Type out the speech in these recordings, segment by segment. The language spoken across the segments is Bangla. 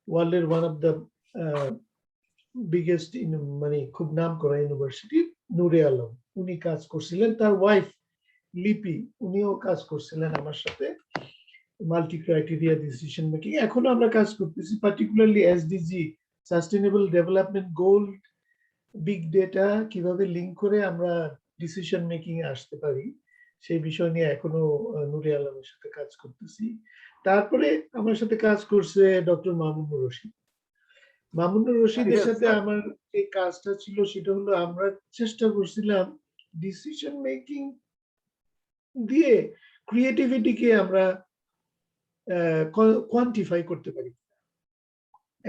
ওয়ার্ল্ডের ওয়ান অফ দ্য বিগেস্ট মানে খুব নাম করা ইউনিভার্সিটি নূরে আলম উনি কাজ করছিলেন, তার ওয়াইফ লিপি উনিও কাজ করছিলেন আমার সাথে মাল্টি ক্রাইটেরিয়া ডিসিশন মেকিং। এখনো আমরা কাজ করতেছি, particularly SDG sustainable development goal, big data কিভাবে লিঙ্ক করে আমরা ডিসিশন মেকিং এ আসতে পারি সেই বিষয় নিয়ে এখনো নূরে আলমের সাথে কাজ করতেছি। তারপরে আমার সাথে কাজ করছে ডক্টর মামুনুর রশিদ। মামুনুর রশিদের সাথে আমার যে কাজটা ছিল সেটা হলো আমরা চেষ্টা করছিলাম ডিসিশন মেকিং দিয়ে ক্রিয়েটিভিটিকে আমরা কোয়ান্টিফাই করতে পারি।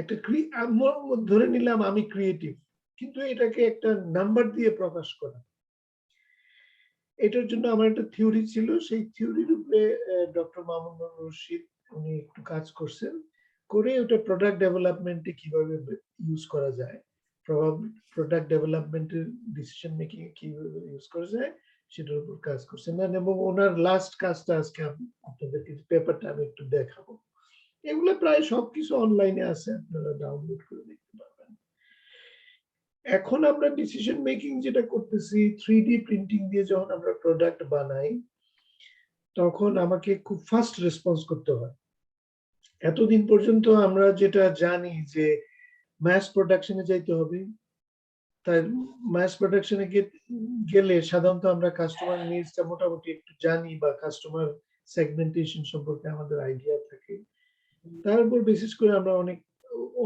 একটা ধরে নিলাম আমি ক্রিয়েটিভ, কিন্তু এটাকে একটা নাম্বার দিয়ে প্রকাশ করা, এটার জন্য আমার একটা থিওরি ছিল। সেই থিওরির উপরে ডক্টর মামুনুর রশিদ উনি একটু কাজ করছেন, করে ওটা প্রোডাক্ট ডেভেলপমেন্টে কিভাবে ইউজ করা যায়, প্রোডাক্ট ডেভেলপমেন্টের ডিসিশন মেকিং এ কিভাবে ইউজ করা যায় সেটার উপর কাজ করছেন। এবং ওনার লাস্ট কাজটা আজকে আপনাদেরকে পেপারটা আমি একটু দেখাবো। এগুলো প্রায় সবকিছু অনলাইনে আছে, আপনারা ডাউনলোড করে দেখতে পারবেন। এখন আমরা ডিসিশন মেকিং যেটা করতেছি 3D প্রিন্টিং দিয়ে যখন আমরা প্রোডাক্ট বানাই তখন আমাকে খুব ফাস্ট রেসপন্স করতে হয়। এতদিন পর্যন্ত আমরা যেটা জানি যে ম্যাস প্রোডাকশনে যাইতে হবে, তাই ম্যাস প্রোডাকশনে গেলে সাধারণত আমরা কাস্টমার নিডসটা মোটামুটি একটু জানি বা কাস্টমার সেগমেন্টেশন সম্পর্কে আমাদের আইডিয়া থাকে, তার উপর বেসিস করে আমরা অনেক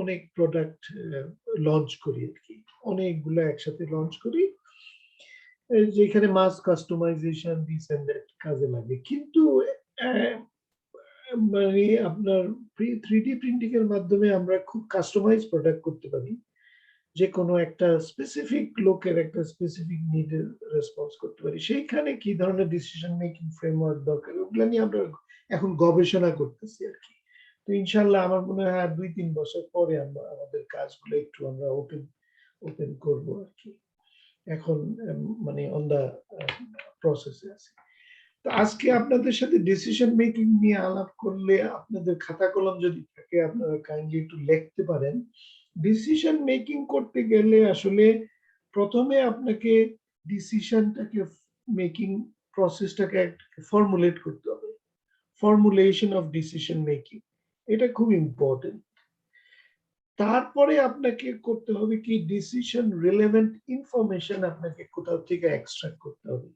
অনেক প্রোডাক্ট লঞ্চ করি আর কি, অনেকগুলো একসাথে লঞ্চ করি যেখানে মাস কাস্টমাইজেশন দিস এন্ড দ্যাট কাজে লাগে। কিন্তু মানে আপনার 3D প্রিন্টিং এর মাধ্যমে আমরা খুব কাস্টমাইজ প্রোডাক্ট করতে পারি, যে কোনো একটা স্পেসিফিক লোকের একটা স্পেসিফিক নিডের রেসপন্স করতে পারি। সেইখানে কি ধরনের ডিসিশন মেকিং ফ্রেমওয়ার্ক দরকার ওগুলো নিয়ে আমরা এখন গবেষণা করতেছি আর কি। তো ইনশাল্লাহ আমার মনে হয় 2-3 বছর পরে আমরা আমাদের কাজগুলো একটু আমরা ওপেন করব আর কি। এখন মানে অন দা প্রসেসে আছে। তো আজকে আপনাদের সাথে ডিসিশন মেকিং নিয়ে আলাপ করলে আপনাদের খাতা কলম যদি থাকে আপনারা কাইন্ডলি একটু লিখতে পারেন। ডিসিশন মেকিং করতে গেলে আসলে প্রথমে আপনাকে ডিসিশনটাকে মেকিং প্রসেসটাকে ফর্মুলেট করতে হবে। ফর্মুলেশন অফ ডিসিশন মেকিং এটা খুব ইম্পর্টেন্ট। তারপরে আপনাকে করতে হবে কি ডিসিশন রিলেভেন্ট ইনফরমেশন আপনাকে কোথাও থেকে এক্সট্রাক্ট করতে হবে।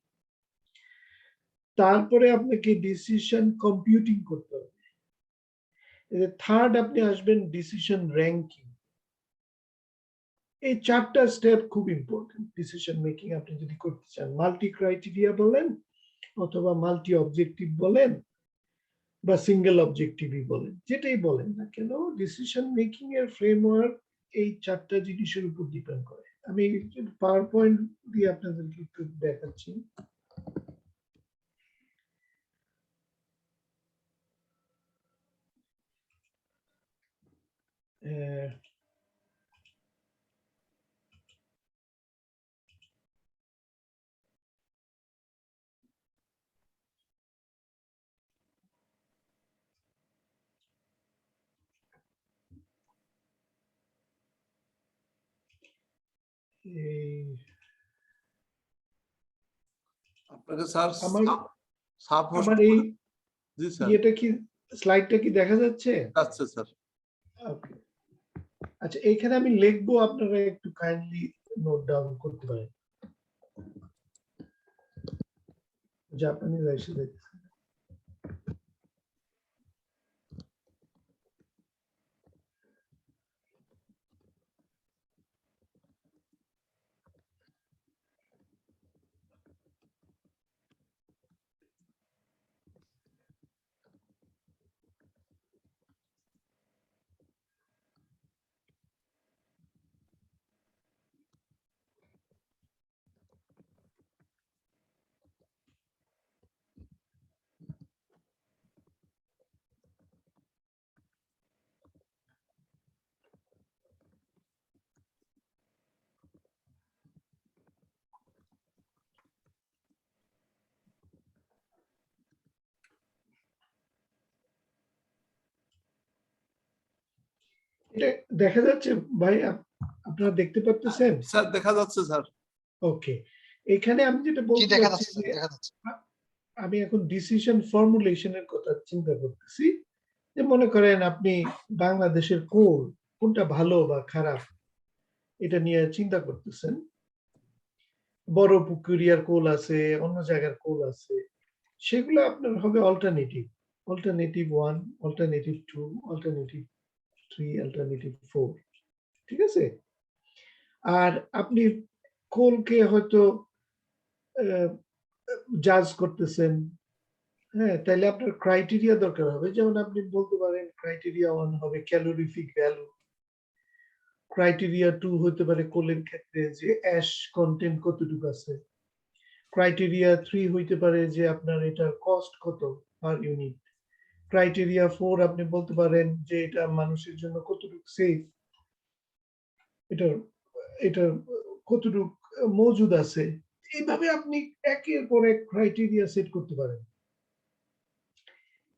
তারপরে আপনাকে ডিসিশন কম্পিউটিং করতে হবে। থার্ড আপনি আসবেন ডিসিশন র্যাঙ্কিং। এই 4টা স্টেপ খুব ইম্পর্টেন্ট ডিসিশন মেকিং আপনি যদি করতে চান। মাল্টি ক্রাইটেরিয়া বলেন অথবা মাল্টি অবজেক্টিভ বলেন বা সিঙ্গেল অবজেক্টিভই বলেন, যেটাই বলেন না কেন ডিসিশন মেকিং এর ফ্রেমওয়ার্ক এই 4টা জিনিসের উপর ডিপেন্ড করে। আমি পাওয়ার পয়েন্ট দিয়ে আপনাদেরকে একটু দেখাচ্ছি। আপনাকে স্যার আমার এই ইয়েটা কি স্লাইডটা কি দেখা যাচ্ছে? যাচ্ছে স্যার। ওকে, আচ্ছা এইখানে আমি লিখবো, আপনারা একটু কাইন্ডলি নোট ডাউন করতে পারেন। জাপানি রাইসে দেখছি। এটা দেখা যাচ্ছে ভাই, আপনারা দেখতে পাচ্ছেন? স্যার দেখা যাচ্ছে স্যার। ওকে, এখানে আমি যেটা জি বলতে দেখা চাচ্ছি যাচ্ছে, যে দেখা যাচ্ছে। আমি এখন ডিসিশন ফর্মুলেশনের কথা চিন্তা করতেছি। যে মনে করেন আপনি বাংলাদেশের কোনটা ভালো বা খারাপ এটা নিয়ে চিন্তা করতেছেন। বড় পুকুরিয়ার কোল আছে, অন্য জায়গার কোল আছে, সেগুলো আপনার হবে alternative. Alternative 1, alternative 2, alternative 3, alternative 4। ঠিক আছে? আর আপনি কোলকে হয়তো জাজ করতেছেন, হ্যাঁ, তাহলে আপনার ক্রাইটেরিয়া দরকার হবে। যেমন আপনি বলতে পারেন ক্রাইটেরিয়া 1 হবে ক্যালোরিফিক ভ্যালু, ক্রাইটেরিয়া 2 হতে পারে কোলের ক্ষেত্রে যে অ্যাশ কন্টেন্ট কতটুকু আছে, ক্রাইটেরিয়া 3 হইতে পারে যে আপনার এটার কস্ট কত পার ইউনিট, ক্রাইটেরিয়া 4 আপনি বলতে পারেন যে এটা মানুষের জন্য কতটুকু সেফ, এটা এটা কতটুকু মজুদ আছে। এইভাবে আপনি একের পর এক ক্রাইটেরিয়া সেট করতে পারেন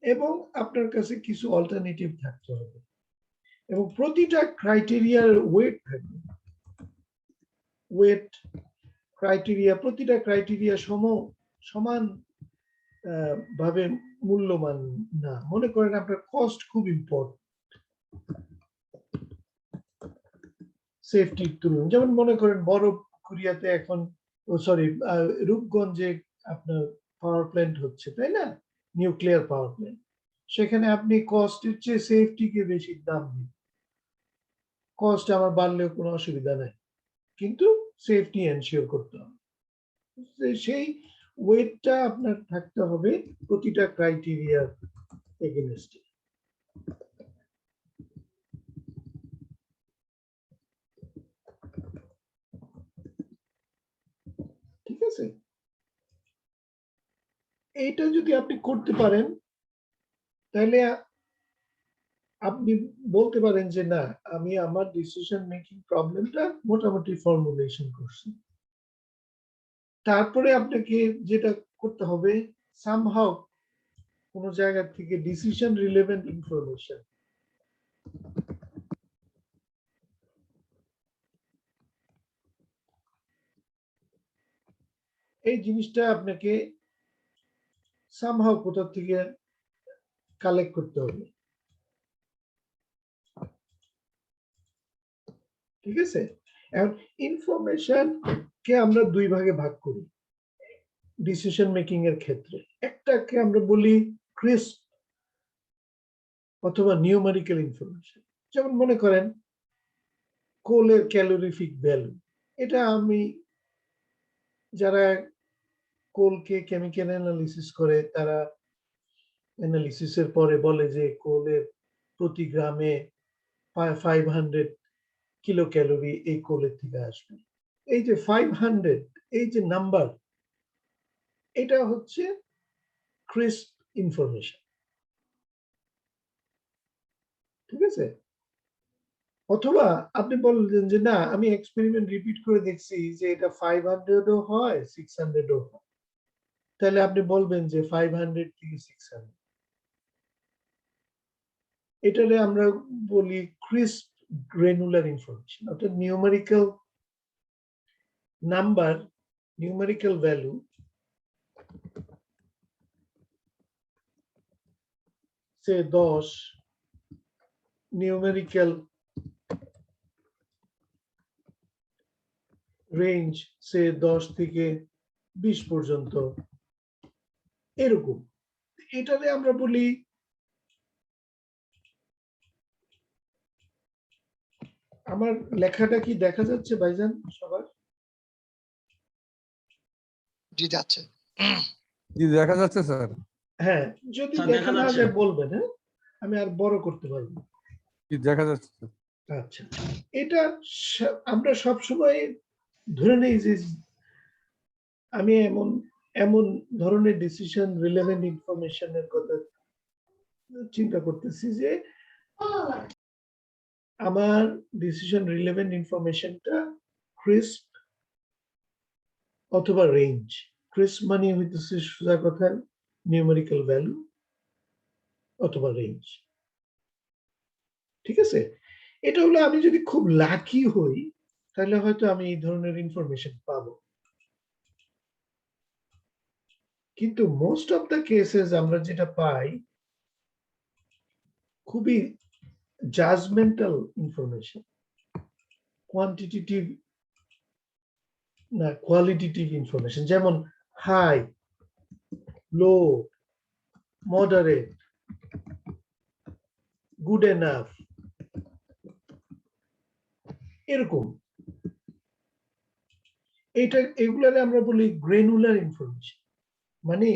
এবং আপনার কাছে কিছু অল্টারনেটিভ থাকতে হবে এবং প্রতিটা ক্রাইটেরিয়ার ওয়েট থাকবে। ওয়েট ক্রাইটেরিয়া, প্রতিটা ক্রাইটেরিয়া সমান ভাবে মূল্যবান না। মনে করেন আপনার কস্ট খুব ইম্পর্টেন্ট সেফটির তুলনায়। যেমন মনে করেন বড় কোরিয়াতে এখন রূপগঞ্জে আপনার পাওয়ার প্ল্যান্ট হচ্ছে, তাই না? Nuclear power plant. সেখানে আপনি কস্টের চেয়ে সেফটিকে বেশি দাম দিন। কস্ট আমার বাড়লেও কোনো অসুবিধা নাই, কিন্তু সেফটি এনশিওর করতে হবে। সেই ওয়েটটা আপনার থাকতে হবে প্রতিটা ক্রাইটেরিয়ার এগেইনস্টে। ঠিক আছে? এইটা যদি আপনি করতে পারেন তাহলে আপনি বলতে পারেন যে না, আমি আমার ডিসিশন মেকিং প্রবলেমটা মোটামুটি ফর্মুলেশন করছি। তারপরে আপনাকে যেটা করতে হবে, সামহাউ কোন জায়গা থেকে ডিসিশন রিলেভেন্ট ইনফরমেশন, এই জিনিসটা আপনাকে সামহাউ কোথা থেকে কালেক্ট করতে হবে। ঠিক আছে? এখন ইনফরমেশন কে আমরা দুই ভাগে ভাগ করি ডিসিশন মেকিং এর ক্ষেত্রে। একটাকে আমরা বলি ক্রিস্প অথবা নিউমেরিক্যাল ইনফরমেশন। যেমন মনে করেন কোলের ক্যালোরিফিক ভ্যালু, এটা আমি যারা কোলকে কেমিক্যাল অ্যানালিসিস করে তারা অ্যানালিসিসের পরে বলে যে কোলের প্রতি গ্রামে 500 কিলো ক্যালোরি এই কোলের থেকে আসবে। এই যে 500, এই যে নাম্বার, এটা হচ্ছে ক্রিস্প ইনফরমেশন। ঠিক আছে? অথবা আপনি বললেন যে না, আমি এক্সপেরিমেন্ট রিপিট করে দেখছি যে এটা 500ও হয়, 600ও হয়। তাহলে আপনি বলবেন যে 500 থেকে 600। এটারে আমরা বলি ক্রিস্প গ্রানুলার ইনফরমেশন। অর্থাৎ নিউমেরিক্যাল নাম্বার, নিউমেরিক্যাল ভ্যালু সে 10, নিউমেরিক্যাল রেঞ্জ সে 10 থেকে 20 পর্যন্ত, এরকম। এটারে আমরা বলি, আমার লেখাটা কি দেখা যাচ্ছে ভাইজান সবার? জি যাচ্ছে। জি দেখা যাচ্ছে স্যার। হ্যাঁ, যদি স্যার, দেখা দেখা না যাচ্ছে। যায় বলবেন, হ্যাঁ, আমি আর বড় করতে পারবো। জি দেখা যাচ্ছে স্যার। আচ্ছা, এটা আমরা সবসময় ধরে নেই যে আমি এমন এমন ধরনের ডিসিশন রিলেভেন্ট ইনফরমেশনের কথা চিন্তা করতেছি যে আমার ডিসিশন রিলেভেন্ট ইনফরমেশনটা ক্রিস্প অথবা রেঞ্জ। ক্রিস্প মানে হইতেছে সোজা কথা নিউমেরিক্যাল ভ্যালু অথবা রেঞ্জ। ঠিক আছে? এটা হলো আমি যদি খুব লাকি হই তাহলে হয়তো আমি এই ধরনের ইনফরমেশন পাবো, কিন্তু মোস্ট অফ দ্য কেসেস আমরা যেটা পাই খুবই জাজমেন্টাল ইনফরমেশন, কোয়ান্টিটেটিভ না কোয়ালিটেটিভ ইনফরমেশন, যেমন high, low, moderate, good enough, এরকম। এগুলারে আমরা বলি গ্রেনুলার ইনফরমেশন। মানে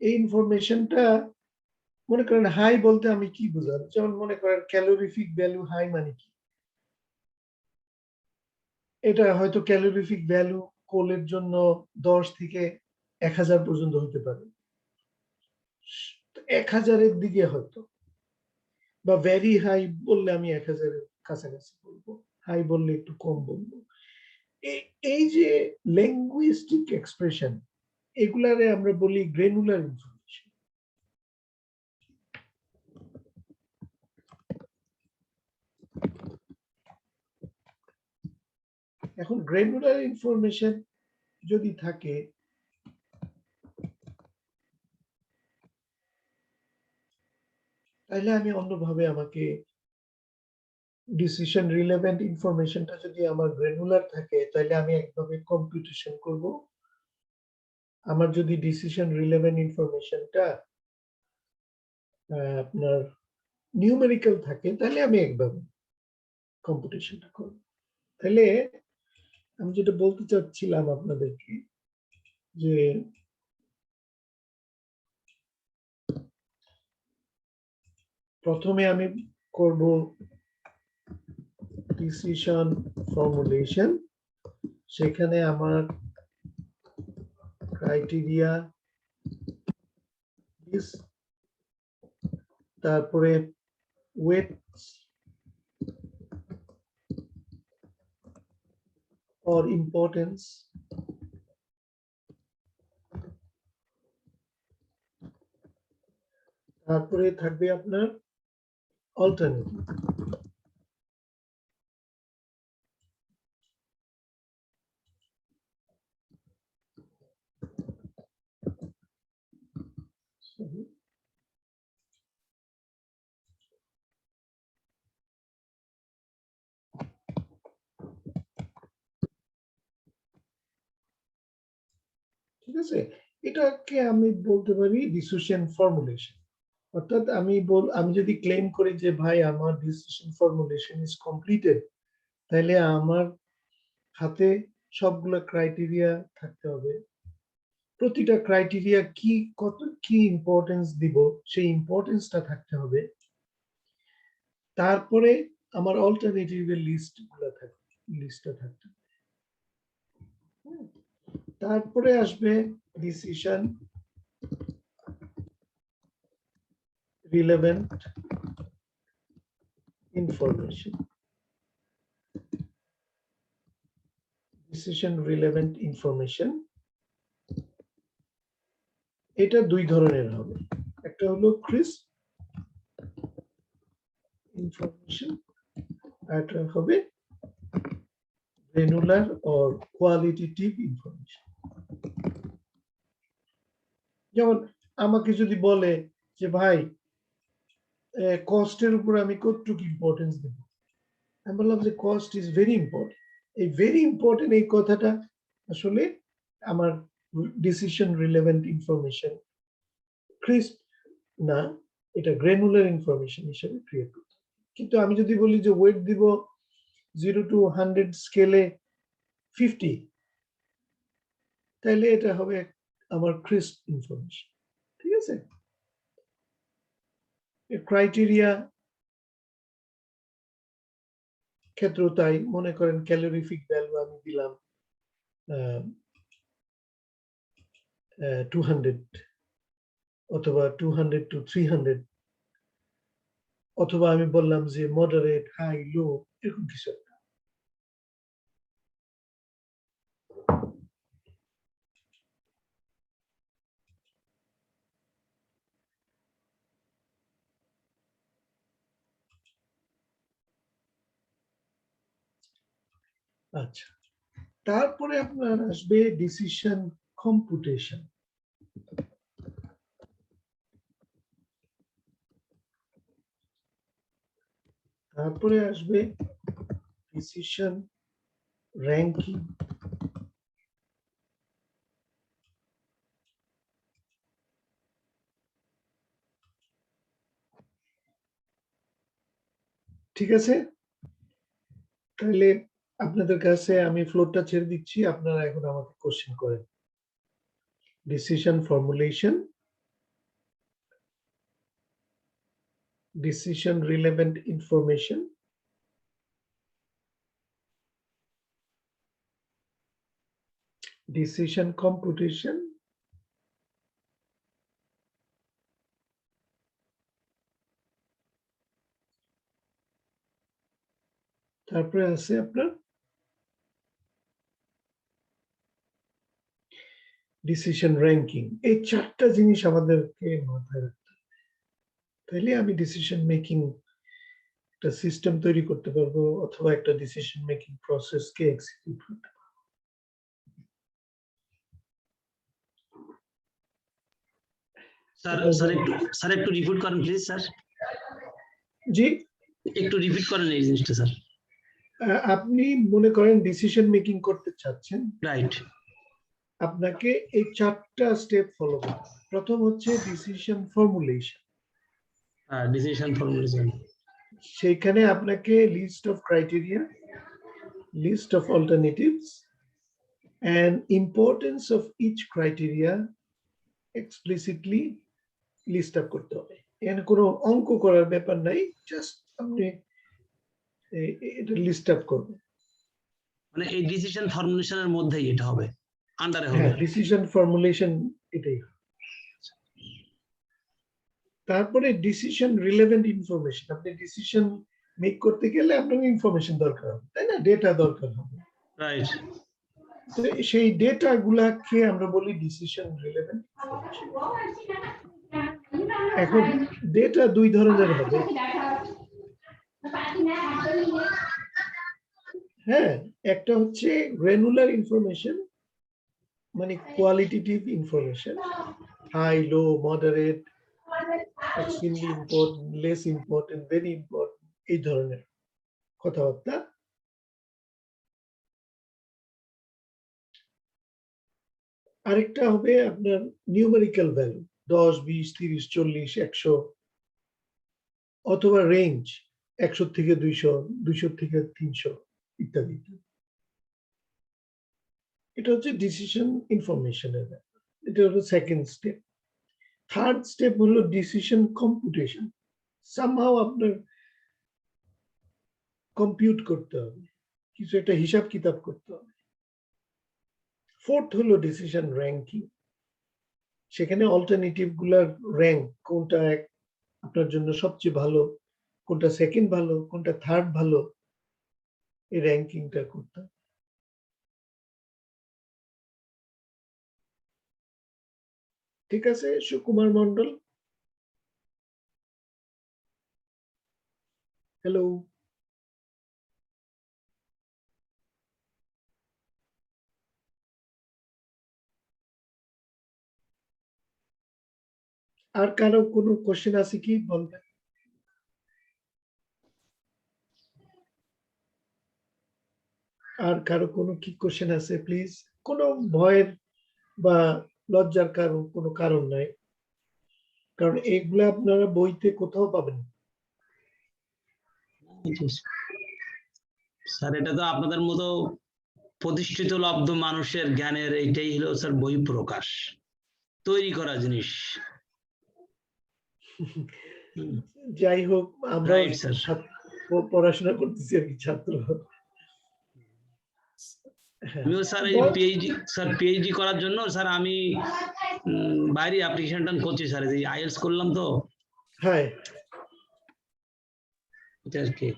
এই ইনফরমেশনটা, মনে করেন হাই বলতে আমি কি বুঝাবো, যেমন মনে করেন ক্যালোরিফিক ভ্যালু হাই মানে কি, এটা হয়তো ক্যালোরিফিক ভ্যালু কোলের জন্য 10 থেকে 1000 পর্যন্ত হতে পারে, 1000-এর দিকে হয়তো, বা ভেরি হাই বললে আমি 1000-এর কাছাকাছি বলবো, হাই বললে একটু কম বলবো। এই যে ল্যাঙ্গুইস্টিক এক্সপ্রেশন, এগুলারে আমরা বলি গ্রেনুলার ইনফরমেশন। এখন গ্রেনুলার ইনফরমেশন যদি থাকে, তাহলে আমি অন্যভাবে আমাকে ডিসিশন রিলেভেন্ট ইনফরমেশনটা যদি আমার গ্রেনুলার থাকে, তাহলে আমি একভাবে কম্পিউটেশন করব। আমার যদি ডিসিশন রিলেভেন্ট ইনফরমেশনটা আপনার নিউমেরিক্যাল থাকে, তাহলে আমি একভাবে কম্পিউটেশনটা করব। তাহলে আমি যেটা বলতে চাচ্ছিলাম আপনাদেরকে, যে প্রথমে আমি করব ডিসিশন ফর্মুলেশন, সেখানে আমার ক্রাইটেরিয়া, তারপরে weights or importance, তারপরে থাকবে আপনার অল্টারনেটিভ। ঠিক আছে, এটাকে আমি বলতে পারি ডিসিশন ফর্মুলেশন। অর্থাৎ আমি যদি ক্লেম করি যে ভাই আমার ডিসিশন ফর্মুলেশন ইজ কমপ্লিটেড, তাহলে আমার হাতে সবগুলো ক্রাইটেরিয়া থাকতে হবে, প্রতিটা ক্রাইটেরিয়া কি ইম্পর্টেন্স দিব সেই ইম্পর্টেন্সটা থাকতে হবে, তারপরে আমার অল্টারনেটিভের লিস্টটা থাকতে হবে, তারপরে আসবে decision relevant information. Decision relevant information এটা দুই ধরনের হবে, একটা হলো ক্রিস্প ইনফরমেশন, আর একটা হবে গ্রানুলার অর কোয়ালিটেটিভ ইনফরমেশন। যেমন আমাকে যদি বলে যে ভাই কস্টের উপর আমি কতটুকু ইম্পর্টেন্স দেব, আমি বললাম যে কস্ট ইজ ভেরি ইম্পর্টেন্ট। এই ভেরি ইম্পর্টেন্ট এই কথাটা আসলে আমার ডিসিশন রিলেভেন্ট ইনফরমেশন ক্রিস্প না, এটা গ্রানুলার ইনফরমেশন হিসেবে ক্রিয়েট করতে। কিন্তু আমি যদি বলি যে ওয়েট দিব 0 to 100 স্কেলে 50, তাহলে এটা হবে আমার ক্রিস্প ইনফরমেশন। ঠিক আছে, ক্রাইটেরিয়া ক্ষেত্র তাই, মনে করেন ক্যালোরিফিক ভ্যালু আমি দিলাম 200 অথবা 200 to 300, অথবা আমি বললাম যে মডারেট, হাই, লো, এরকম কিছু। আচ্ছা, তারপরে আপনার আসবে ডিসিশন কম্পুটেশন। তারপরে আসবে ডিসিশন র্যাঙ্কিং। ঠিক আছে, তাহলে আপনাদের কাছে আমি ফ্লোরটা ছেড়ে দিচ্ছি, আপনারা এখন আমাকে কোশ্চেন করেন। Decision formulation, decision relevant information, decision computation, তারপরে আছে আপনার ডিসিশন র্যাঙ্কিং। এই চারটা জিনিস আমাদেরকে মাথায় রাখতে হবে, তাহলে আমি ডিসিশন মেকিং একটা সিস্টেম তৈরি করতে পারবো, অথবা একটা ডিসিশন মেকিং প্রসেসকে এক্সিকিউট করতে পারবো। স্যার একটু রিপিট করেন প্লিজ স্যার, জি, একটু রিপিট করেন এই জিনিসটা স্যার। আপনি মনে করেন ডিসিশন মেকিং করতে চাচ্ছেন, রাইট। আপনাকে এই চারটা স্টেপ ফলো করতে হবে। প্রথম হচ্ছে ডিসিশন ফর্মুলেশন। ডিসিশন ফর্মুলেশন, সেইখানে আপনাকে list of criteria, list of alternatives and importance of each criteria explicitly list up করতে হবে। এখানে কোনো অঙ্ক করার ব্যাপার নাই, জাস্ট আপনি এটা লিস্ট আপ করবেন। মানে এই ডিসিশন ফর্মুলেশনের মধ্যেই এটা হবে, আন্ডারে হবে। হ্যাঁ, ডিসিশন ফর্মুলেশন এটাই। তারপরে ডিসিশন রিলেভেন্ট ইনফরমেশন। আপনি ডিসিশন মেক করতে গেলে আপনার ইনফরমেশন দরকার হবে, তাই না? ডেটা দরকার হবে। রাইট। তো সেই ডেটা গুলাকে আমরা বলি ডিসিশন রিলেভেন্ট ইনফরমেশন। এখন ডেটা দুই ধরনের হবে। হ্যাঁ, একটা হচ্ছে গ্র্যানুলার ইনফরমেশন, মানে qualitative information, high, low, moderate, extremely important, less important, very important, এই ধরনের কথাবার্তা। আরেকটা হবে আপনার নিউমেরিক্যাল ভ্যালু, 10, 20, 30, 40, 100, অথবা রেঞ্জ 100 থেকে 200, 200 থেকে 300 ইত্যাদি। এটা হচ্ছে ডিসিশন ইনফরমেশনের ব্যাপার, এটা হলো সেকেন্ড স্টেপ। থার্ড স্টেপ হলো ডিসিশন কম্পুটেশন। সামহাও আপনার কম্পিউট করতে হবে, কিছু একটা হিসাব কিতাব করতে হবে। ফোর্থ হলো ডিসিশন র্যাঙ্কিং। সেখানে অল্টারনেটিভ গুলার র্যাঙ্ক, কোনটা আপনার জন্য সবচেয়ে ভালো, কোনটা সেকেন্ড ভালো, কোনটা থার্ড ভালো, এই র্যাঙ্কিংটা করতে হবে। ঠিক আছে সুকুমার মন্ডল? হ্যালো, আর কারো কোনো কোশ্চেন আছে কি বলবেন? আর কারো কোনো কি কোশ্চেন আছে প্লিজ? কোনো ভয়ের বা লজ্জার কোনো কারণ নাই, কারণ এগুলা আপনারা বইতে কোথাও পাবেন না। স্যার এটা তো আপনাদের মতো প্রতিষ্ঠিত লব্ধ মানুষের জ্ঞানের এইটাই হলো স্যার বই প্রকাশ, তৈরি করা জিনিস। যাই হোক, আমরা Right, sir. পড়াশোনা করতেছি আর কি, ছাত্র। হ্যাঁ, আমিও স্যার এই পিএইচডি করার জন্য স্যার আমি বাইরে অ্যাপ্লিকেশনটা করছি স্যার, এই আইএলটিএস করলাম তো। হ্যাঁ, এটা আর কি।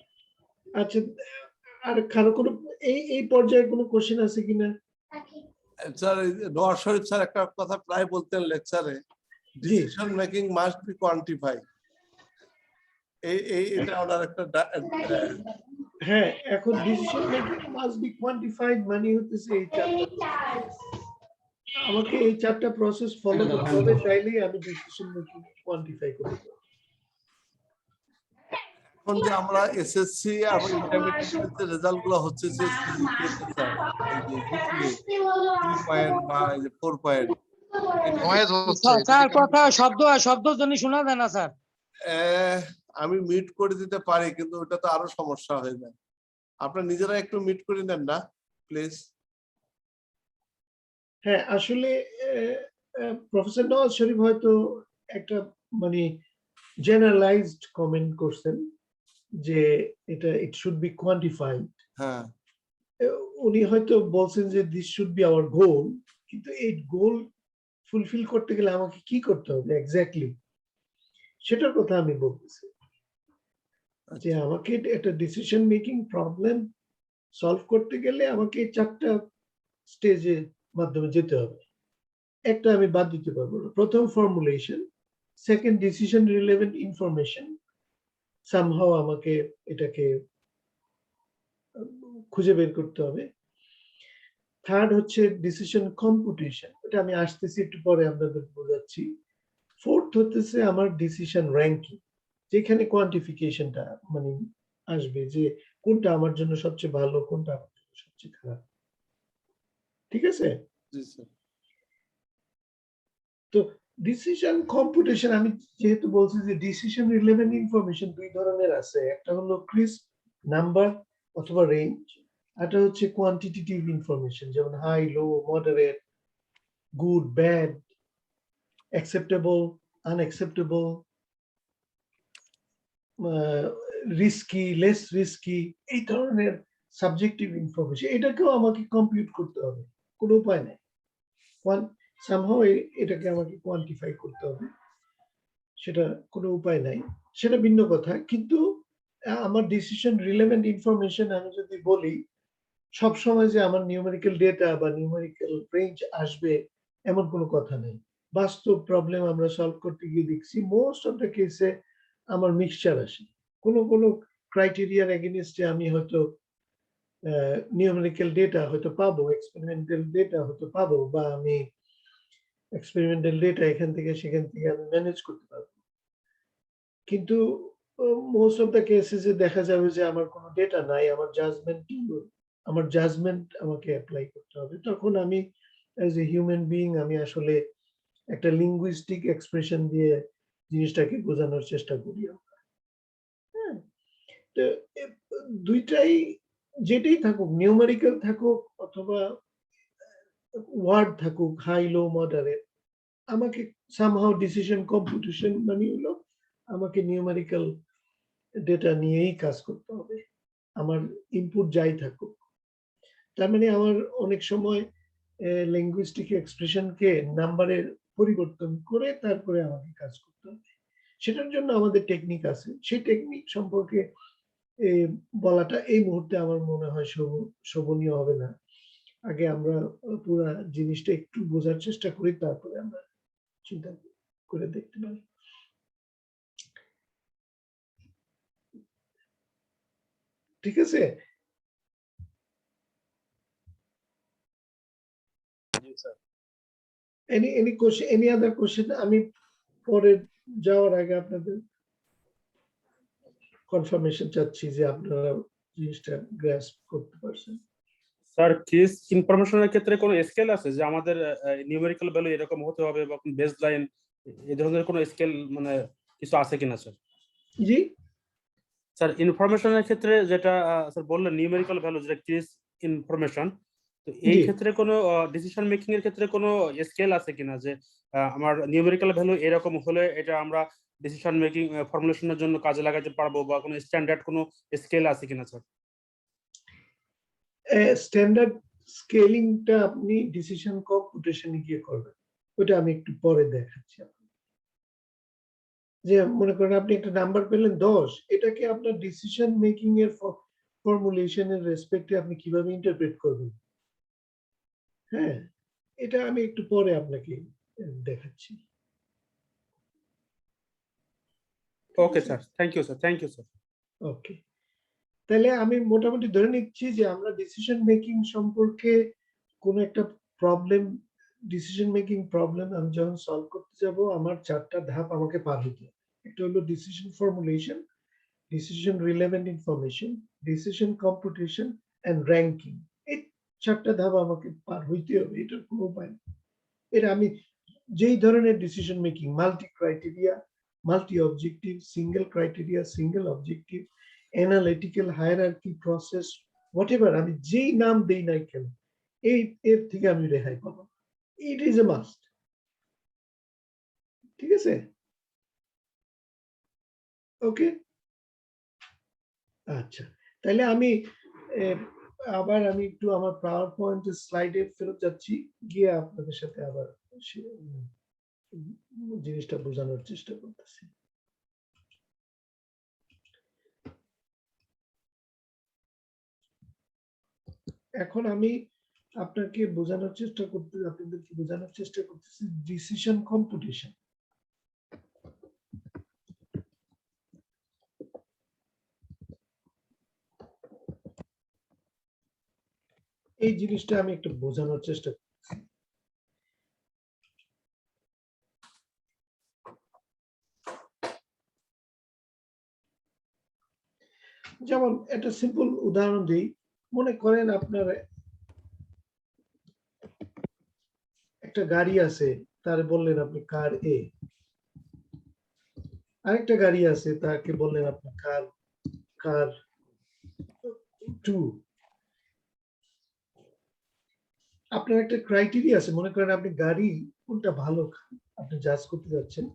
আচ্ছা, আর কারো কোনো এই পর্যায়ে কোনো কোশ্চেন আছে কিনা? স্যার নওয়াজ শরীফ স্যার একটা কথা প্রায় বলতেন লেকচারে, ডিসিশন মেকিং মাস্ট বি কোয়ান্টিফাইড। এটা ওনার একটা হ্যাঁ, এখন ডিসিশন মেকিং মাস্ট বি কোয়ান্টিফাইড মানে হতেছে এই চারটা আমাকে এই চারটা প্রসেস ফলো করতে হবে, তাইলেই আমি ডিসিশন মেকিং কোয়ান্টিফাই করতে পারবো। এখন যে আমরা এসএসসি এবং ইন্টারমিডিয়েট যে রেজাল্ট গুলো হচ্ছে যে সিজিপিএ তে স্যার, এই যে জিপিএ 3 পয়েন্ট বা এই যে 4 পয়েন্ট, স্যার কথা শব্দধ্বনি শোনা যায় না স্যার। আমি মিট করে দিতে পারি, কিন্তু ওটা তো আরো সমস্যা হয়ে যায়। আপনারা নিজেরা একটু মিট করে নেন না প্লিজ। হ্যাঁ, আসলে প্রফেসর নওয়াজ শরীফ হয়তো একটা মানে জেনারেলাইজড কমেন্ট করছেন যে এটা ইট শুড বি কোয়ান্টিফাইড। হ্যাঁ, উনি হয়তো বলছেন যে দিস শুড বি আওয়ার গোল, কিন্তু এই গোল ফুলফিল করতে গেলে আমাকে কি করতে হবে এক্স্যাক্টলি, সেটার কথা আমি বলতেছি। যে আমাকে একটা ডিসিশন মেকিং প্রবলেম সলভ করতে গেলে আমাকে চারটা স্টেজের মাধ্যমে যেতে হবে। একটা আমি বাদ দিতে পারবো না। প্রথম formulation, second decision relevant information, somehow আমাকে এটাকে খুঁজে বের করতে হবে। থার্ড হচ্ছে ডিসিশন কম্পুটেশন, এটা আমি আসতেছি একটু পরে আপনাদের বোঝাচ্ছি। ফোর্থ হতেছে আমার ডিসিশন র্যাঙ্কিং, যেখানে কোয়ান্টিফিকেশনটা মানে আসবে যে কোনটা আমার জন্য সবচেয়ে ভালো, কোনটা আমার জন্য সবচেয়ে খারাপ। ঠিক আছে? জি স্যার। তো ডিসিশন কম্পুটেশন, আমি যেহেতু বলছি যে ডিসিশন রিলেভেন্ট ইনফরমেশন দুই ধরনের আছে, একটা হলো ক্রিস্প নাম্বার অথবা রেঞ্জ, একটা হচ্ছে কোয়ান্টিটেটিভ ইনফরমেশন, যেমন high, low, moderate, good, bad, acceptable, unacceptable, risky, less risky, এই ধরনের সাবজেক্টিভ ইনফরমেশন। এটাকেও আমাকে কম্পিউট করতে হবে, কোনো উপায় নেই। সামহাও এটাকে আমাকে কোয়ান্টিফাই করতে হবে, সেটা কোনো উপায় নাই, সেটা ভিন্ন কথা। কিন্তু আমার ডিসিশন রিলেভেন্ট ইনফরমেশন আমি যদি বলি, সব সময় যে আমার নিউমেরিক্যাল ডেটা বা নিউমেরিক্যাল রেঞ্জ আসবে এমন কোনো কথা নেই। বাস্তব প্রবলেম আমরা সলভ করতে গিয়ে দেখছি মোস্ট অফ দ্য কেসে আমার মিক্সচার আসে। কোনো ক্রাইটেরিয়ার এগেইনস্টে আমি হয়তো নিউমেরিক্যাল ডেটা হয়তো পাবো, এক্সপেরিমেন্টাল ডেটা হয়তো পাবো, বা আমি এক্সপেরিমেন্টাল ডেটা এখান থেকে সেখান থেকে আমি ম্যানেজ করতে পারবো। কিন্তু মোস্ট অফ দ্য কেসেসে দেখা যাবে যে আমার কোনো ডেটা নাই, আমার জাজমেন্ট আমাকে অ্যাপ্লাই করতে হবে। তখন আমি অ্যাজ এ হিউম্যান বিইং আমি আসলে একটা লিঙ্গুইস্টিক এক্সপ্রেশন দিয়ে জিনিসটাকে বোঝানোর চেষ্টা করি আমরা। হ্যাঁ? তো দুইটাই, যেটাই থাকুক, নিউমেরিক্যাল থাকুক অথবা ওয়ার্ড থাকুক, হাই, লো, মডারেট, আমাকে সামহাউ ডিসিশন কম্পুটেশন মানে হলো আমাকে নিউমেরিক্যাল ডেটা নিয়েই কাজ করতে হবে, আমার ইনপুট যাই থাকুক। তার মানে আমার অনেক সময় লিঙ্গুইস্টিক এক্সপ্রেশনকে নাম্বারে পরিবর্তন করে তারপরে আমাকে কাজ করতে হবে। সেটার জন্য আমাদের টেকনিক আছে। সেই টেকনিক সম্পর্কে বলাটা এই মুহূর্তে আমার মনে হয় শোভনীয় হবে না। আগে আমরা পুরা জিনিসটা একটু বোঝার চেষ্টা করি, তারপরে আমরা চিন্তা করে দেখতে পারি। ঠিক আছে? any question, any other question? আমি পরে যাওয়ার আগে আপনাদের কনফার্মেশন চাচ্ছি যে আপনারা জিনিসটা গ্রাস্প করতে পারছেন। স্যার কিস ইনফরমেশনের ক্ষেত্রে কোনো স্কেল আছে যে আমাদের নিউমেরিক্যাল ভ্যালু এরকম হতে হবে বা বেস লাইন, এই ধরনের কোনো স্কেল মানে কিছু আছে কিনা স্যার? জি স্যার ইনফরমেশনের ক্ষেত্রে যেটা স্যার বললেন নিউমেরিক্যাল ভ্যালু যেটা কিস ইনফরমেশন, তো এই জি। ক্ষেত্রে কোনো ডিসিশন মেকিং এর ক্ষেত্রে কোনো স্কেল আছে কিনা যে আমার নিউমেরিক্যাল ভ্যালু এরকম হলে এটা আমরা ডিসিশন মেকিং ফর্মুলেশনের জন্য কাজে লাগাতে পারবো, বা কোনো স্ট্যান্ডার্ড কোনো স্কেল আছে কিনা স্যার? স্ট্যান্ডার্ড স্কেলিংটা আপনি ডিসিশন কম্পুটেশনে গিয়ে করবেন, ওটা আমি একটু পরে দেখাচ্ছি আপনাকে। যে মনে করেন আপনি একটা নাম্বার পেলেন 10, এটাকে আপনার ডিসিশন মেকিং এর ফর্মুলেশনের রেসপেক্টে আপনি কিভাবে ইন্টারপ্রেট করবেন, হ্যাঁ, এটা আমি একটু পরে আপনাকে দেখাচ্ছি। Okay sir, thank you sir, thank you sir. Okay, তাহলে আমি মোটামুটি ধরে নিচ্ছি যে আমরা ডিসিশন মেকিং সম্পর্কে কোন একটা প্রবলেম, ডিসিশন মেকিং প্রবলেম আমি যখন সলভ করতে যাব, আমার 4টা ধাপ আমাকে পার হতে হবে। একটা হলো decision formulation, decision relevant information, decision computation and ranking. এই 4টা ধাপ আমাকে পার হইতে হবে, এটার কোনো উপায় নেই। এটা আমি যেই ধরনের decision making, multi criteria, multi objective, single criteria, single objective, analytical, hierarchy, process, whatever আমি যেই নাম দেই নাই কেন, এর থেকে আমি রেহাই পাবো। It is a must. ঠিক আছে, ওকে। আচ্ছা, তাহলে আমি আবার আমি একটু আমার পাওয়ার পয়েন্ট স্লাইডে ফেরত যাচ্ছি, গিয়ে আপনাদের সাথে আবার জিনিসটা বোঝানোর চেষ্টা করতেছি। এখন আমি আপনাদেরকে বোঝানোর চেষ্টা করতেছি ডিসিশন কম্পিটিশন। এই জিনিসটা আমি একটু বোঝানোর চেষ্টা করতেছি। যেমন একটা সিম্পল উদাহরণ দিই, মনে করেন আপনার একটা গাড়ি আছে, তার বললেন আপনি কার এ, আরেকটা গাড়ি আছে তাকে বললেন আপনি কার 2। আপনার একটা ক্রাইটেরিয়া আছে, মনে করেন আপনি গাড়ি কোনটা ভালো আপনি জাজ করতে যাচ্ছেন।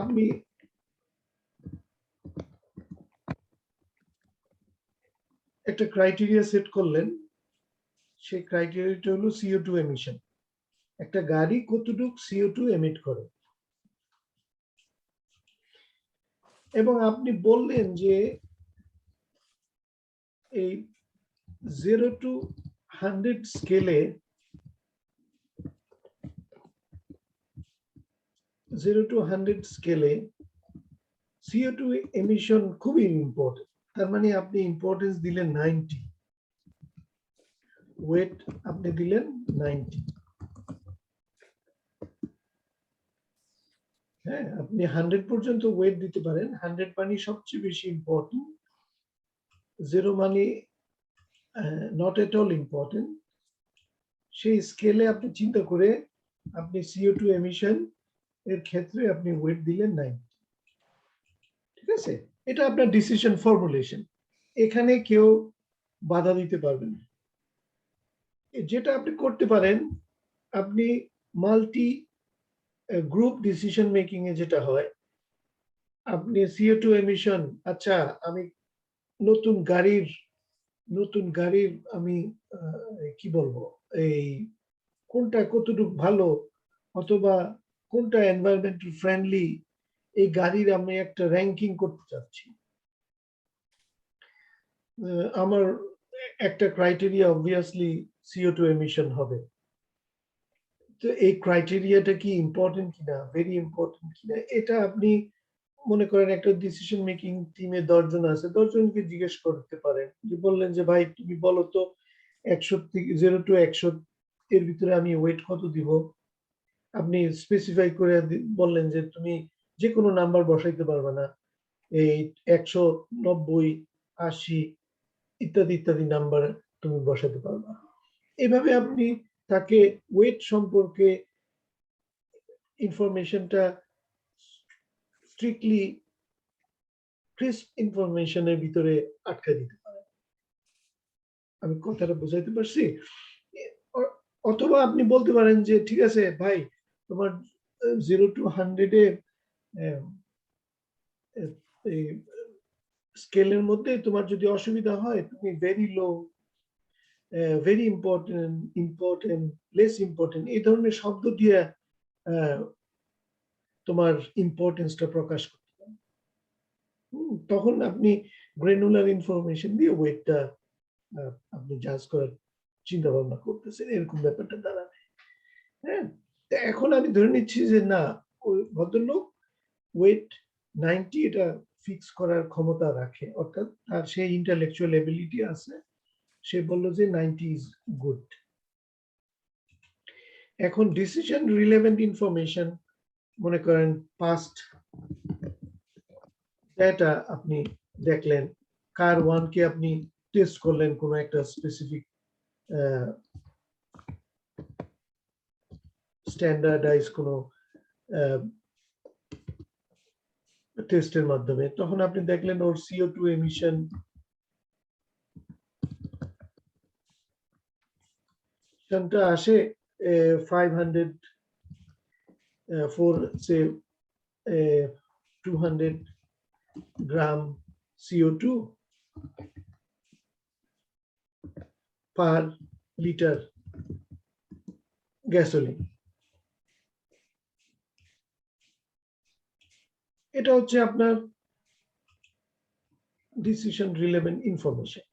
আপনি একটা ক্রাইটেরিয়া সেট করলেন, সেই ক্রাইটেরিয়াটা হলো CO2 এমিশন। একটা গাড়ি কতটুকু CO2 এমিট করে, এবং আপনি বললেন যে এই 0 to 100 স্কেলে 0 to 100 স্কেলে CO2 এমিশন খুবই ইম্পর্টেন্ট। তার মানে আপনি ইম্পর্টেন্স দিলেন 90, ওয়েট আপনি দিলেন 90। হ্যাঁ, আপনি 100 পর্যন্ত ওয়েট দিতে পারেন। 100 মানে সবচেয়ে বেশি ইম্পর্টেন্ট, 0 মানে নট এট অল ইম্পর্টেন্ট। সেই স্কেলে আপনি চিন্তা করে আপনি CO2 এমিশন এর ক্ষেত্রে আপনি ওয়েট দিলেন 90। ঠিক আছে, এটা আপনার ডিসিশন ফর্মুলেশন, এখানে কেউ বাধা দিতে পারবে না। যেটা আপনি করতে পারেন, আপনি মাল্টি গ্রুপ ডিসিশন মেকিং এ যেটা হয়, আপনি CO2 এমিশন, আচ্ছা আমি নতুন গাড়ির আমি কি বলবো, এই কোনটা কতটুকু ভালো অথবা কোনটা এনভায়রনমেন্টাল ফ্রেন্ডলি, এই গাড়ির আমি একটা র্যাঙ্কিং করতে চাচ্ছি। আমার একটা ক্রাইটেরিয়া অবভিয়াসলি CO2 এমিশন হবে। তো এই ক্রাইটেরিয়াটা কি ইম্পর্টেন্ট কিনা, ভেরি ইম্পর্টেন্ট কিনা, এটা আপনি মনে করেন একটা ডিসিশন মেকিং টিমে 10 জন আছে, 10 জনকে জিজ্ঞেস করতে পারেন, যে বললেন যে ভাই তুমি বলো তো 100 থেকে 0 to 100 এর ভিতরে আমি ওয়েট কত দিব। আপনি স্পেসিফাই করে বললেন যে তুমি যে কোনো নাম্বার বসাইতে পারবে না, এই 190, 80 ইত্যাদি ইত্যাদি নাম্বার তুমি বসাতে পারবা। এভাবে আপনি তাকে ওয়েট সম্পর্কে ইনফরমেশনটা স্ট্রিক্টলি ক্রিস্প ইনফরমেশনের ভিতরে আটকে দিতে পারেন। আমি কথাটা বুঝাইতে পারছি? অথবা আপনি বলতে পারেন যে ঠিক আছে ভাই, তোমার 0 to 100 এ স্কেলের মধ্যে তোমার যদি অসুবিধা হয়, তুমি very low, very important, less important এই ধরনের শব্দ দিয়ে তোমার ইম্পর্টেন্সটা প্রকাশ করতে পারেন। তখন আপনি গ্রানুলার ইনফরমেশন দিয়ে ওয়েটটা আপনি জাজ করার চিন্তা ভাবনা করতেছেন, এরকম ব্যাপারটা দাঁড়াবে। হ্যাঁ, এখন আমি ধরে নিচ্ছি যে না, ওই ভদ্রলোক ওয়েট 90 এটা ফিক্স করার ক্ষমতা রাখে, অর্থাৎ তার সেই ইন্টেলেকচুয়াল এবিলিটি আছে, সে বললো যে 90 ইজ গুড। এখন ডিসিশন রিলেভেন্ট ইনফরমেশন, মনে করেন পাস্ট ডেটা আপনি দেখলেন, কার 1 কে আপনি টেস্ট করলেন কোন একটা স্পেসিফিক স্ট্যান্ডার্ডাইজ কোন টেস্টের মাধ্যমে, তখন আপনি দেখলেন ওর CO2 এমিশন আসে 500 200 গ্রাম CO2 পার লিটার গ্যাসোলিন। এটা হচ্ছে আপনার ডিসিশন রিলেভেন্ট ইনফরমেশন।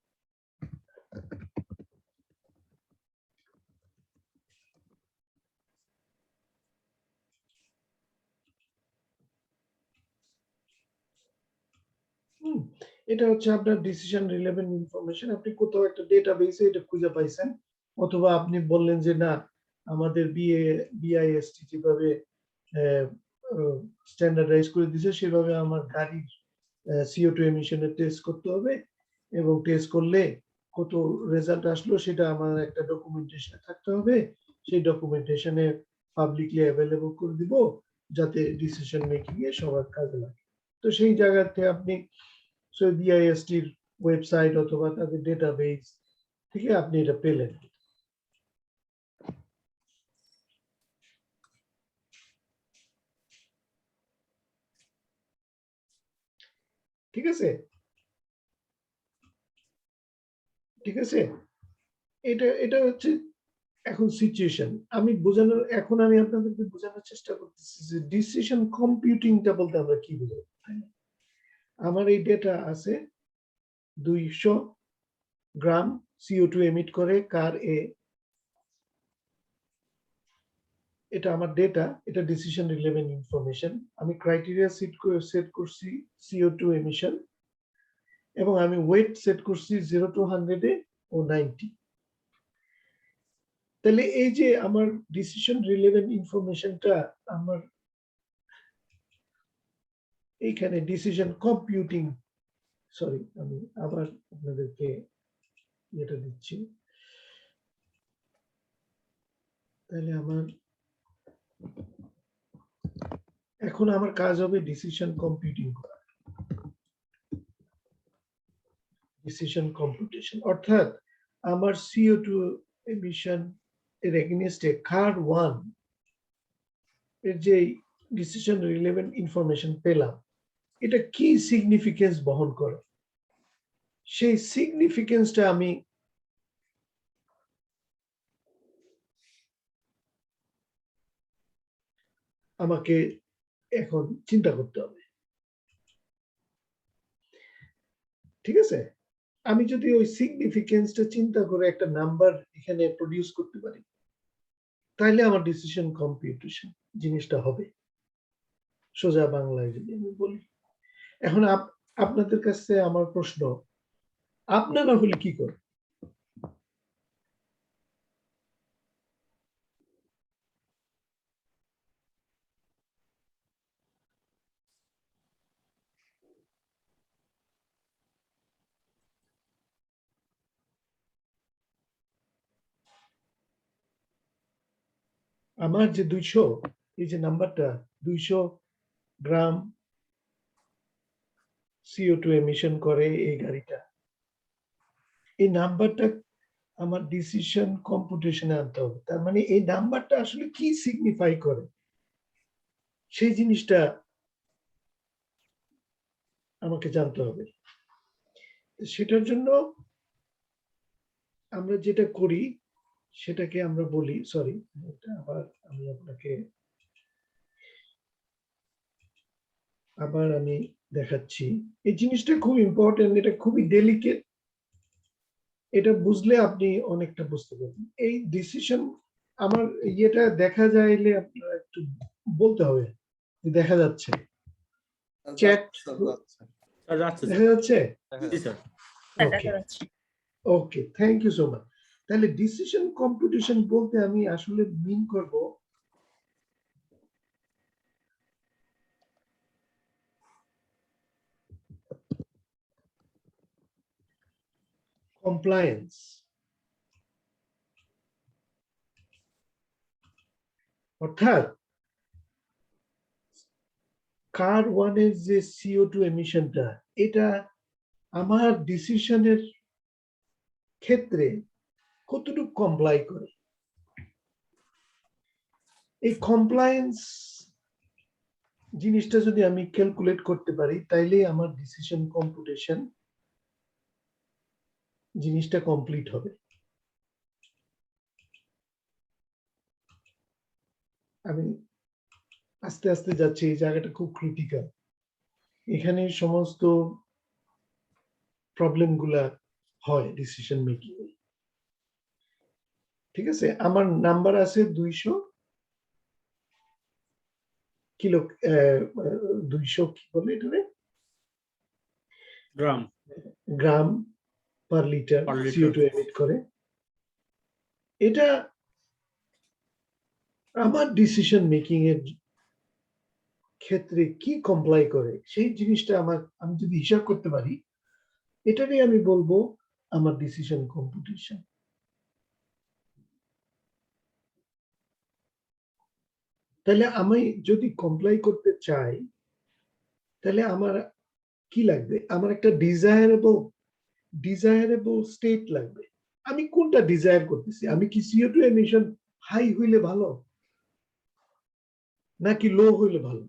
এটা হচ্ছে আপনার ডিসিশন রিলেভেন্ট ইনফরমেশন। আপনি কোথাও একটা ডেটাবেসে এটা খুঁজে পাইছেন, অথবা আপনি বললেন যে না আমাদের BIST যেভাবে স্ট্যান্ডার্ডাইজ করে দিয়েছে সেভাবে আমার গাড়ির CO2 এমিশনের টেস্ট করতে হবে, এবং টেস্ট করলে কত রেজাল্ট আসলো সেটা আমার একটা ডকুমেন্টেশনে থাকতে হবে, সেই ডকুমেন্টেশনে পাবলিকলি অ্যাভেলেবল করে দিব যাতে ডিসিশন মেকিং এ সবার কাজে লাগে। তো সেই জায়গাতে আপনি BIST এর ওয়েবসাইট অথবা তাদের ডেটাবেস থেকে আপনি এটা পেলেন। ঠিক আছে, ঠিক আছে, এটা হচ্ছে এখন সিচুয়েশন। আমি আপনাদেরকে বোঝানোর চেষ্টা করতেছি যে ডিসিশন কম্পিউটিংটা বলতে আমরা কি বুঝাই। আমার এই ডেটা আছে 200 গ্রাম CO2 এমিট করে কার এ, এটা আমার ডেটা, এটা ডিসিশন রিলেভেন্ট ইনফরমেশন। আমি ক্রাইটেরিয়া সেট করছি CO2 এমিশন, এবং আমি ওয়েট সেট করছি 0 to 100 এ ও 90। তাহলে এই যে আমার ডিসিশন রিলেভেন্ট ইনফরমেশনটা আমার এইখানে ডিসিশন কম্পিউটিং, সরি আমি আবার আপনাদেরকে এটা দিচ্ছি, তাহলে এখন আমার কাজ হবে ডিসিশন কম্পিউটিং করা, ডিসিশন কম্পিউটেশন, অর্থাৎ আমার CO2 এমিশন এর এগেইনস্টে কার 1 এর যে ডিসিশন রিলেভেন্ট ইনফরমেশন পেলাম, এটা কি সিগনিফিকেন্স বহন করে, সেই সিগনিফিকেন্সটা আমাকে এখন চিন্তা করতে হবে। ঠিক আছে, আমি যদি ওই সিগনিফিকেন্সটা চিন্তা করে একটা নাম্বার এখানে প্রডিউস করতে পারি, তাহলে আমার ডিসিশন কম্পিউটেশন জিনিসটা হবে, সোজা বাংলায় যদি আমি বলি। এখন আপনাদের কাছে আমার প্রশ্ন, আপনারা হলে কি করেন? আমার যে 200, এই যে নাম্বারটা 200 গ্রাম CO2 এমিশন করে এই গাড়িটা, এই নাম্বারটা আমার ডিসিশন কম্পিউটেশনে আনতে হবে। তার মানে এই নাম্বারটা আসলে কি সিগনিফাই করে সেই জিনিসটা আমাকে জানতে হবে। সেটার জন্য আমরা যেটা করি সেটাকে আমরা বলি, সরি এটা আবার আমি আপনাকে দেখাচ্ছি। এই জিনিসটা খুব ইম্পর্টেন্ট, এটা খুবই ডেলিকেট, এটা বুঝলে আপনি অনেকটা বুঝতে পারবেন। এই ডিসিশন আমার ইয়েটা দেখা যাইলে আপনারা একটু বলতে হবে, দেখা যাচ্ছে চ্যাট, স্যার যাচ্ছে স্যার। দেখা যাচ্ছে? জি sir. Okay okay, thank you so much. তাহলে ডিসিশন কম্পিটিশন বলতে আমি আসলে মিন করব কমপ্লায়েন্স, অর্থাৎ কার ওয়ানের যে CO2 এমিশনটা, এটা আমার ডিসিশনের ক্ষেত্রে কতটুকু কমপ্লাই করে। এই কমপ্লায়েন্স জিনিসটা যদি আমি ক্যালকুলেট করতে পারি, তাইলে আমার ডিসিশন কম্পিটিশন জিনিসটা কমপ্লিট হবে। আমি আস্তে আস্তে যাচ্ছি, এই জায়গাটা খুব ক্রিটিক্যাল। এখানে সমস্ত প্রবলেম গুলা হয় ডিসিশন মেকিং। ঠিক আছে, আমার নাম্বার আছে 200 কিলো, 200 কি বলে এটারে, gram gram per litre Per liter। CO2 emit করে। এটা আমার ডিসিশন মেকিং এর ক্ষেত্রে কি কমপ্লাই করে, সেই জিনিসটা আমি যদি হিসাব করতে পারি, এটারই আমি বলবো আমার ডিসিশন কম্পিটিশন। তাহলে আমি যদি কমপ্লাই করতে চাই, তাহলে আমার কি লাগবে? আমার একটা ডিজায়ারেবল স্টেট লাগবে। আমি কোনটা ডিজায়ার করতেছি? আমি কি CO2 এমিশন হাই হইলে ভালো নাকি লো হইলে ভালো?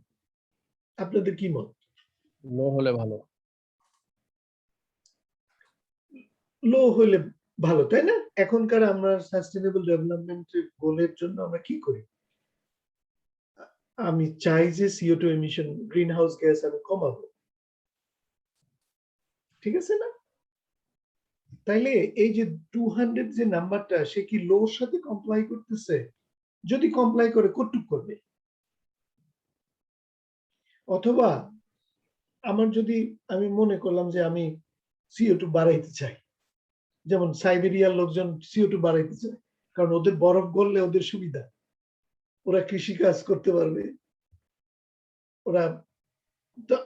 আপনাদের কি মত? লো হলে ভালো। লো হইলে ভালো, তাই না? এখনকার আমরা সাস্টেনেবল ডেভেলপমেন্টের গোলের জন্য আমরা কি করি? আমি চাই যে CO2 emission, green house gas আমি কমাবো, ঠিক আছে না? তাইলে এই যে 200 যে নাম্বারটা, সে কি লোর সাথে কমপ্লাই করতেছে? যদি কমপ্লাই করে, কতটুক করবে? অথবা আমার যদি, আমি মনে করলাম যে আমি CO2 বাড়াইতে চাই, যেমন সাইবেরিয়ার লোকজন CO2 বাড়াইতে চায়, কারণ ওদের বরফ গললে ওদের সুবিধা, ওরা কৃষি কাজ করতে পারবে, ওরা। তো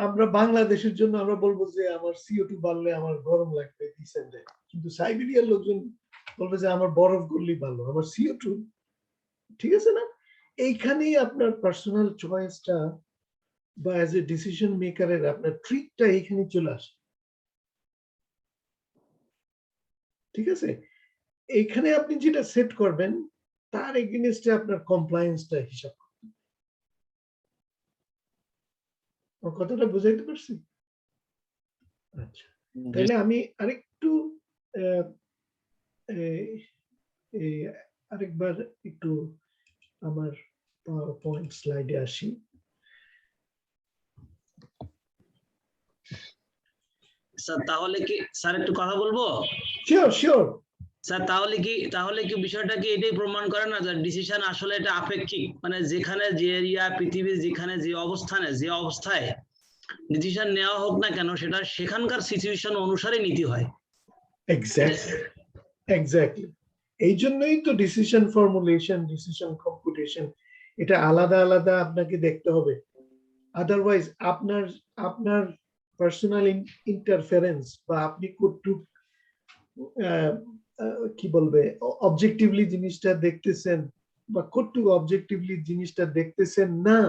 আমরা বাংলাদেশের জন্য আমরা বলবো যে আমার CO2 বাড়লে আমার গরম লাগবে ডিসেম্বরে, কিন্তু সাইবেরিয়ার লোকজন বলবে যে আমার বরফ গললেই ভালো, আমার CO2, ঠিক আছে না? এইখানেই আপনার পার্সোনাল চয়েসটা বা অ্যাজ এ ডিসিশন মেকারের আপনার ট্রিকটা এইখানে চলে আসে, ঠিক আছে? এইখানে আপনি যেটা সেট করবেন, তার এগেইনস্টে আপনার কমপ্লায়েন্সটা হিসাব করতে হবে। আমার কথাটা বুঝাইতে পারছি? আচ্ছা, তাহলে আমি আরেকটু আরেকবার একটু আমার পাওয়ার পয়েন্ট স্লাইডে আসি। স্যার তাহলে কি, স্যার একটু কথা বলবো? Sure sure. স্যার তাহলে কি বিষয়টা কি এটাই প্রমাণ করে না যে ডিসিশন আসলে এটা আপেক্ষিক, মানে যেখানে যে এরিয়া, পৃথিবীর যেখানে যে অবস্থানে যে অবস্থায় ডিসিশন নেওয়া হোক না কেন, সেটা সেখানকার সিচুয়েশন অনুসারে নিতে হয়। এক্স্যাক্টলি। এই জন্যই তো ডিসিশন ফর্মুলেশন, ডিসিশন কম্পিউটেশন, এটা আলাদা আলাদা আপনাকে দেখতে হবে। আদারওয়াইজ আপনার পার্সোনাল ইন্টারফারেন্স বা আপনি কতটুক কি বলবে অবজেক্টিভলি জিনিসটা দেখতেছেন বা কতটুকু অবজেক্টিভলি জিনিসটা দেখতেছেন না,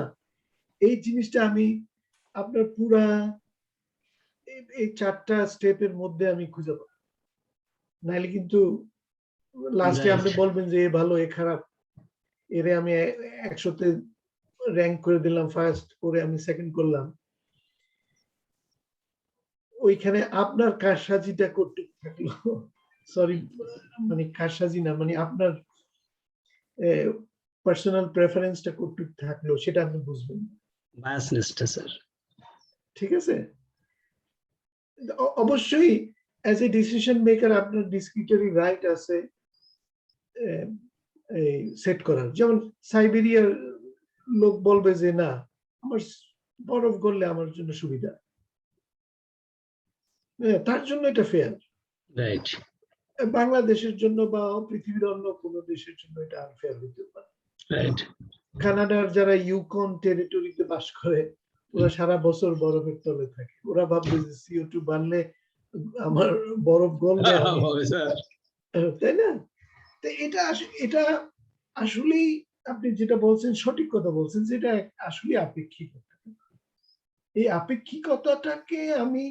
এই জিনিসটা আমি আপনার পুরা এই 4টা স্টেপের মধ্যে আমি খুঁজে পাবো। নাইলে কিন্তু লাস্টে আপনি বলবেন যে এ ভালো এ খারাপ, এরে আমি 100তে র্যাঙ্ক করে দিলাম, ফার্স্ট করে আমি সেকেন্ড করলাম। ওইখানে আপনার কারসাজিটা করতে থাকলো, সরি মানে কারসাজি না, মানে আপনার পার্সোনাল প্রেফারেন্সটা করতে থাকলো, সেটা আপনি বুঝবেন, বায়াসনেসটা স্যার। ঠিক আছে? অবশ্যই অ্যাজ এ ডিসিশন মেকার আপনার ডিসক্রিটারি রাইট আছে সেট করার। যেমন সাইবেরিয়ার লোক বলবে যে না, আমার বরফ গললে আমার জন্য সুবিধা, তার জন্য এটা ফেয়ার। রাইট। বাংলাদেশের জন্য বা পৃথিবীর অন্য কোনো দেশের জন্য এটা আনফেয়ার হতে পারে। রাইট। কানাডার যারা ইউকন টেরিটরিতে বাস করে ওরা সারা বছর বরফের তলে থাকে, ওরা ভাববে যে CO2 বাড়লে আমার বরফ গলবে, তাই না? তো এটা আসলেই আপনি যেটা বলছেন সঠিক কথা বলছেন, যেটা আসলে আপেক্ষিকতা। এই আপেক্ষিকতাটাকে আমি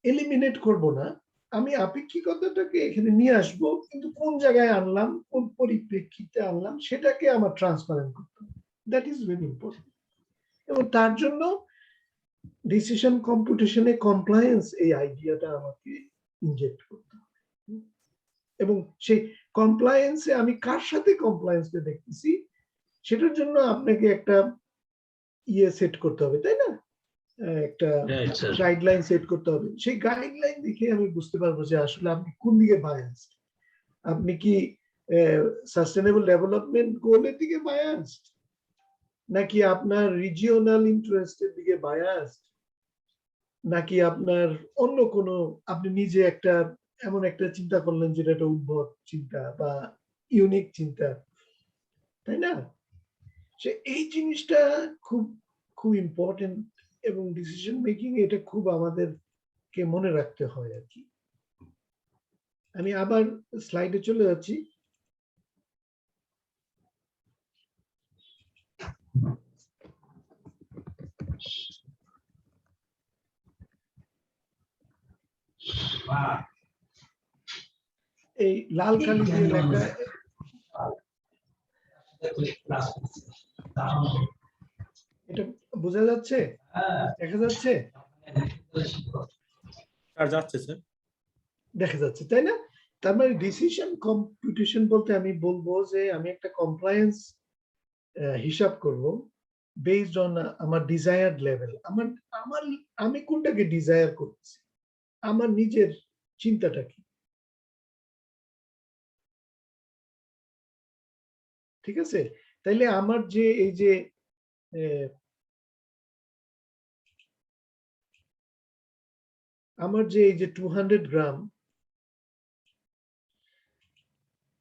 এলিমিনেট করব না, আমি আপেক্ষিকতাটাকে এখানে নিয়ে আসব, কিন্তু কোন জায়গায় আনলাম, কোন পরিপ্রেক্ষিতে আনলাম সেটাকে আমার ট্রান্সপারেন্ট করতে হবে। That is very important. এবং তার জন্য ডিসিশন কম্পিউটেশনে কমপ্লায়েন্স এই আইডিয়াটা আমাকে ইনজেক্ট করতে হবে। এবং সেই কমপ্লায়েন্সে আমি কার সাথে কমপ্লায়েন্সটা দেখতেছি সেটার জন্য আপনাকে একটা সেট করতে হবে, তাই না? একটা গাইডলাইন সেট করতে হবে। সেই গাইডলাইন দেখে আমি বুঝতে পারবো যে আসলে আপনি কোন দিকে বায়াসড। আপনি কি সাস্টেনেবল ডেভেলপমেন্ট গোলের দিকে বায়াসড, নাকি আপনার রিজিওনাল ইন্টারেস্টের দিকে বায়াসড, নাকি আপনার অন্য কোনো, আপনি নিজে একটা এমন একটা চিন্তা করলেন যেটা একটা উদ্ভট চিন্তা বা ইউনিক চিন্তা, তাই না? সে এই জিনিসটা খুব খুব ইম্পর্টেন্ট এবং ডিসিশন মেকিং এটা খুব আমাদেরকে মনে রাখতে হয় আর কি। আমি আবার স্লাইডে চলে যাচ্ছি। এই লাল কালি দিয়ে লেখা, এটা বোঝা যাচ্ছে, দেখা যাচ্ছে? স্যার যাচ্ছে স্যার। দেখা যাচ্ছে, তাই না? তার মানে ডিসিশন কম্পিউটেশন বলতে আমি বলবো যে আমি একটা কমপ্লায়েন্স হিসাব করব বেসড অন আমার ডিজায়ার্ড লেভেল। আমার আমার আমি কোনটাকে ডিজায়ার করতেছি, আমার নিজের চিন্তাটা কি, ঠিক আছে? তাইলে আমার যে এই যে আমার যে এই যে 200 গ্রাম,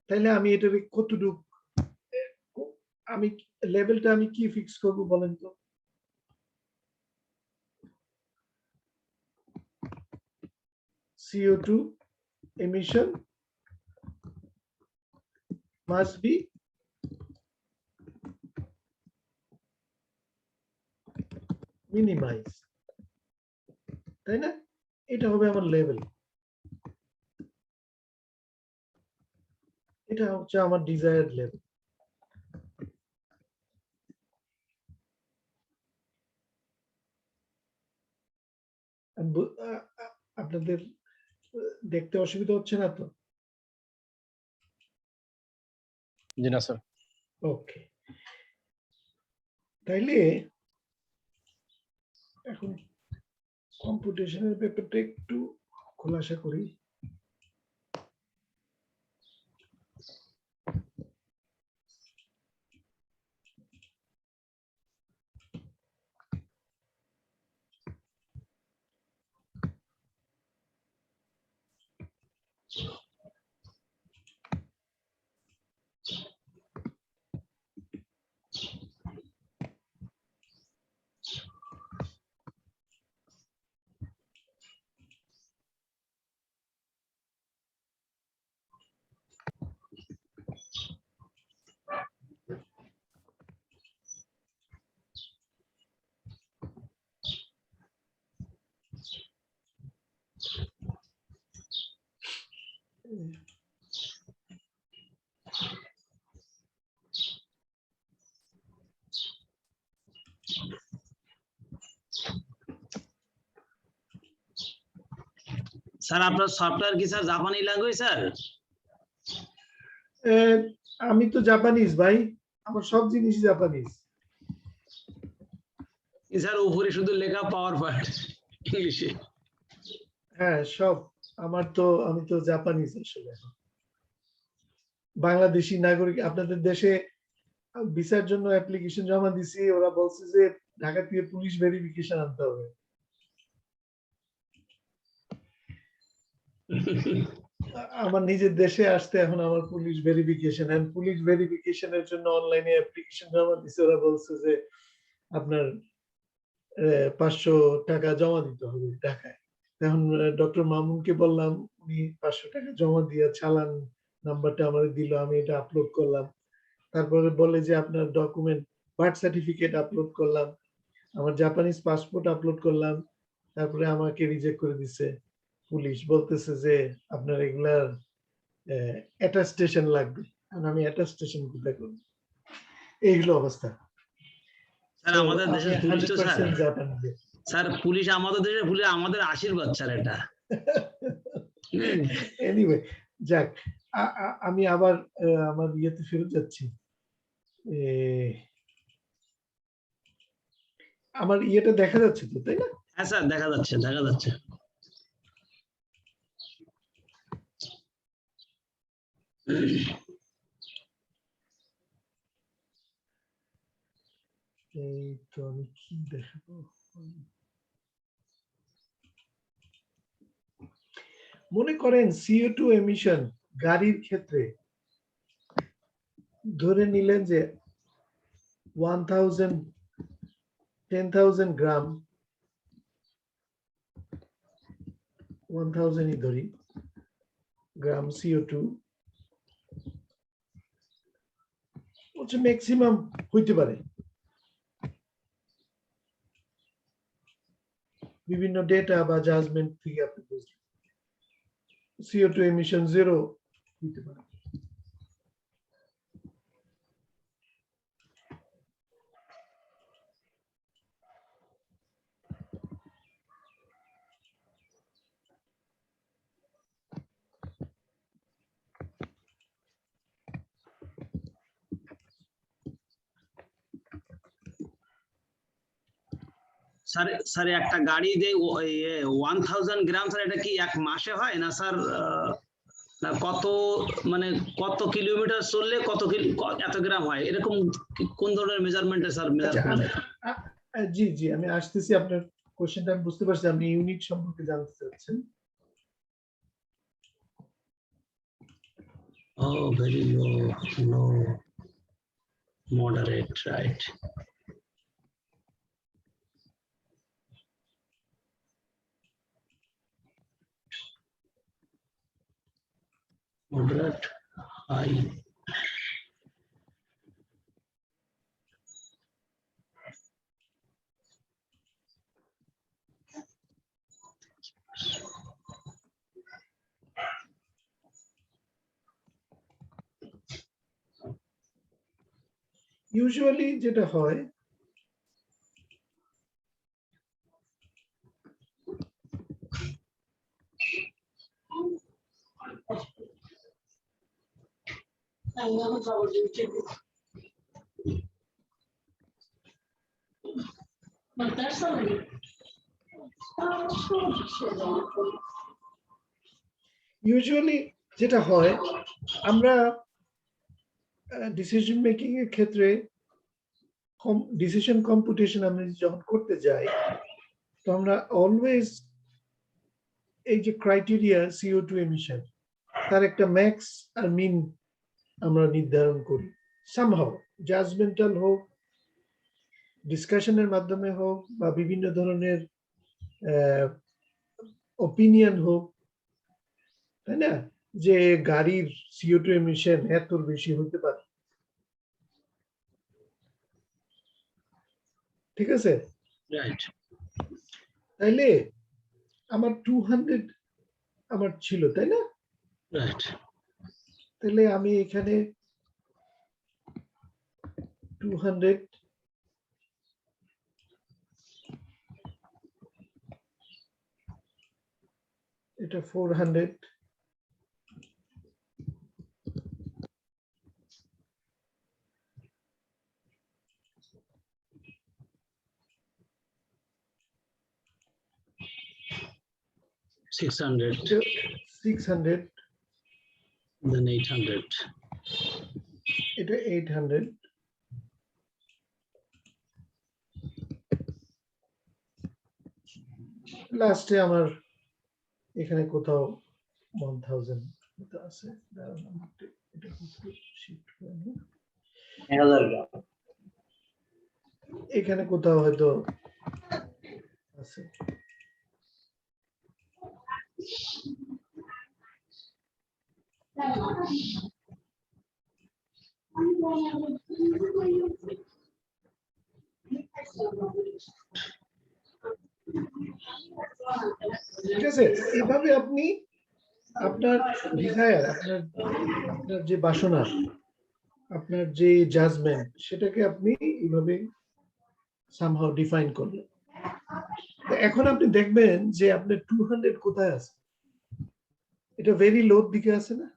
তাইলে আমি এটার কতটুকু, আমি লেভেলটা আমি কি ফিক্স করব বলেন তো? CO2 emission must be minimized, তাই না? এটা হবে আমার লেভেল, এটা হচ্ছে আমার ডিজায়ার্ড লেভেল। আপনাদের দেখতে অসুবিধা হচ্ছে না তো? জি না স্যার। ওকে, তাইলে এখন কম্পিউটেশনের ব্যাপারটা একটু খোলাসা করি। স্যার আপনার সফটওয়্যার কি স্যার জাপানি ল্যাঙ্গুয়েজ স্যার? আমি তো জাপানিজ ভাই, আমার সব জিনিস জাপানিজ। স্যার উপরে শুধু লেখা পাওয়ার পয়েন্ট ইংলিশে। হ্যাঁ সব আমার তো, আমি তো জাপানিজ আসলে। বাংলাদেশি নাগরিক, আপনাদের দেশে ভিসার জন্য অ্যাপ্লিকেশন জমা দিছি, ওরা বলছে যে ঢাকা থেকে পুলিশ ভেরিফিকেশন আনতে হবে। আমার নিজের দেশে আসতে এখন আমার পুলিশ ভেরিফিকেশন, এন্ড পুলিশ ভেরিফিকেশনের জন্য অনলাইনে অ্যাপ্লিকেশন জমা দিছে, ওরা বলছে যে আপনার 500 টাকা জমা দিতে হবে ঢাকায়। এখন ডক্টর মামুনকে বললাম, উনি 500 টাকা জমা দিয়ে চালান নাম্বারটা আমার দিল, আমি এটা আপলোড করলাম। তারপরে বলে যে আপনার ডকুমেন্ট, বার্থ সার্টিফিকেট আপলোড করলাম, আমার জাপানিজ পাসপোর্ট আপলোড করলাম, তারপরে আমাকে রিজেক্ট করে দিছে। পুলিশ বলতেছে যে আপনার এগুলার অ্যাটাস্টেশন লাগবে। আমি অ্যাটাস্টেশন কোথায় করব? এইগুলো অবস্থা। স্যার আমাদের দেশের পুলিশ তো স্যার, 100% জাপানিজ। স্যার পুলিশ আমাদের দেশের পুলিশ আমাদের আশীর্বাদ স্যার এটা। এনিওয়ে, যাক, আমি আবার আমার ইয়েতে ফেরত যাচ্ছি। আমার ইয়েটা দেখা যাচ্ছে তো, তাই না? হ্যাঁ স্যার দেখা যাচ্ছে, দেখা যাচ্ছে। এই তো আমি কি দেখাবো, মনে করেন CO2 এমিশন গাড়ির ক্ষেত্রে ধরে নিলেন যে 10,000 গ্রাম, 1000ই ধরি গ্রাম CO2 হচ্ছে ম্যাক্সিমাম হইতে পারে। বিভিন্ন ডেটা বা জাজমেন্ট থেকে আপনি বুঝলেন CO2 এমিশন 0 হইতে পারে। স্যার স্যার একটা গাড়ি দিয়ে 1000 গ্রাম, স্যার এটা কি এক মাসে হয় না স্যার? না কত, মানে কত কিলোমিটার চললে কত এত গ্রাম হয়, এরকম কোন ধরনের মেজারমেন্টে স্যার মেজার করে? জি জি, আমি আসতেছি, আপনার কোশ্চেনটা আমি বুঝতে পারছি, আপনি ইউনিট সম্পর্কে জানতে চাচ্ছেন। Oh, very low, low, moderate, right? Moderate, high. Usually যেটা হয়, যেটা হয়, আমরা ডিসিশন মেকিং এর ক্ষেত্রে ডিসিশন কম্পিউটেশন আমরা যখন করতে যাই, তো আমরা অলওয়েজ এই যে ক্রাইটেরিয়া CO2 এমিশন, তার একটা ম্যাক্স আর মিন আমরা নির্ধারণ করি। সামহাউ জাজমেন্টাল হোক, ডিসকাশনের মাধ্যমে হোক, বা বিভিন্ন ধরনের ওপিনিয়ন হোক, তাই না, যে গাড়ির CO2 এমিশন এত বেশি হতে পারে। ঠিক আছে, Right. তাইলে আমার 200 আমার ছিল, তাই না? Right. তাহলে আমি এখানে 200 এটা 400, $600, 600, then 800. এটা 800, লাস্টে আমার এখানে কোথাও 1000 এটা আছে, দাঁড়ান আমি এটা শিফট করে নিই। এখানে কোথাও হয়তো আছে। ঠিক আছে, এইভাবে আপনি আপনার ডিজায়ার, আপনার যে বাসনা, আপনার যে জাজমেন্ট, সেটাকে আপনি এইভাবে সামহাউ ডিফাইন করলেন। এখন আপনি দেখবেন যে আপনার 200 কোথায় আছে। এটা ভেরি লোর দিকে আছে না?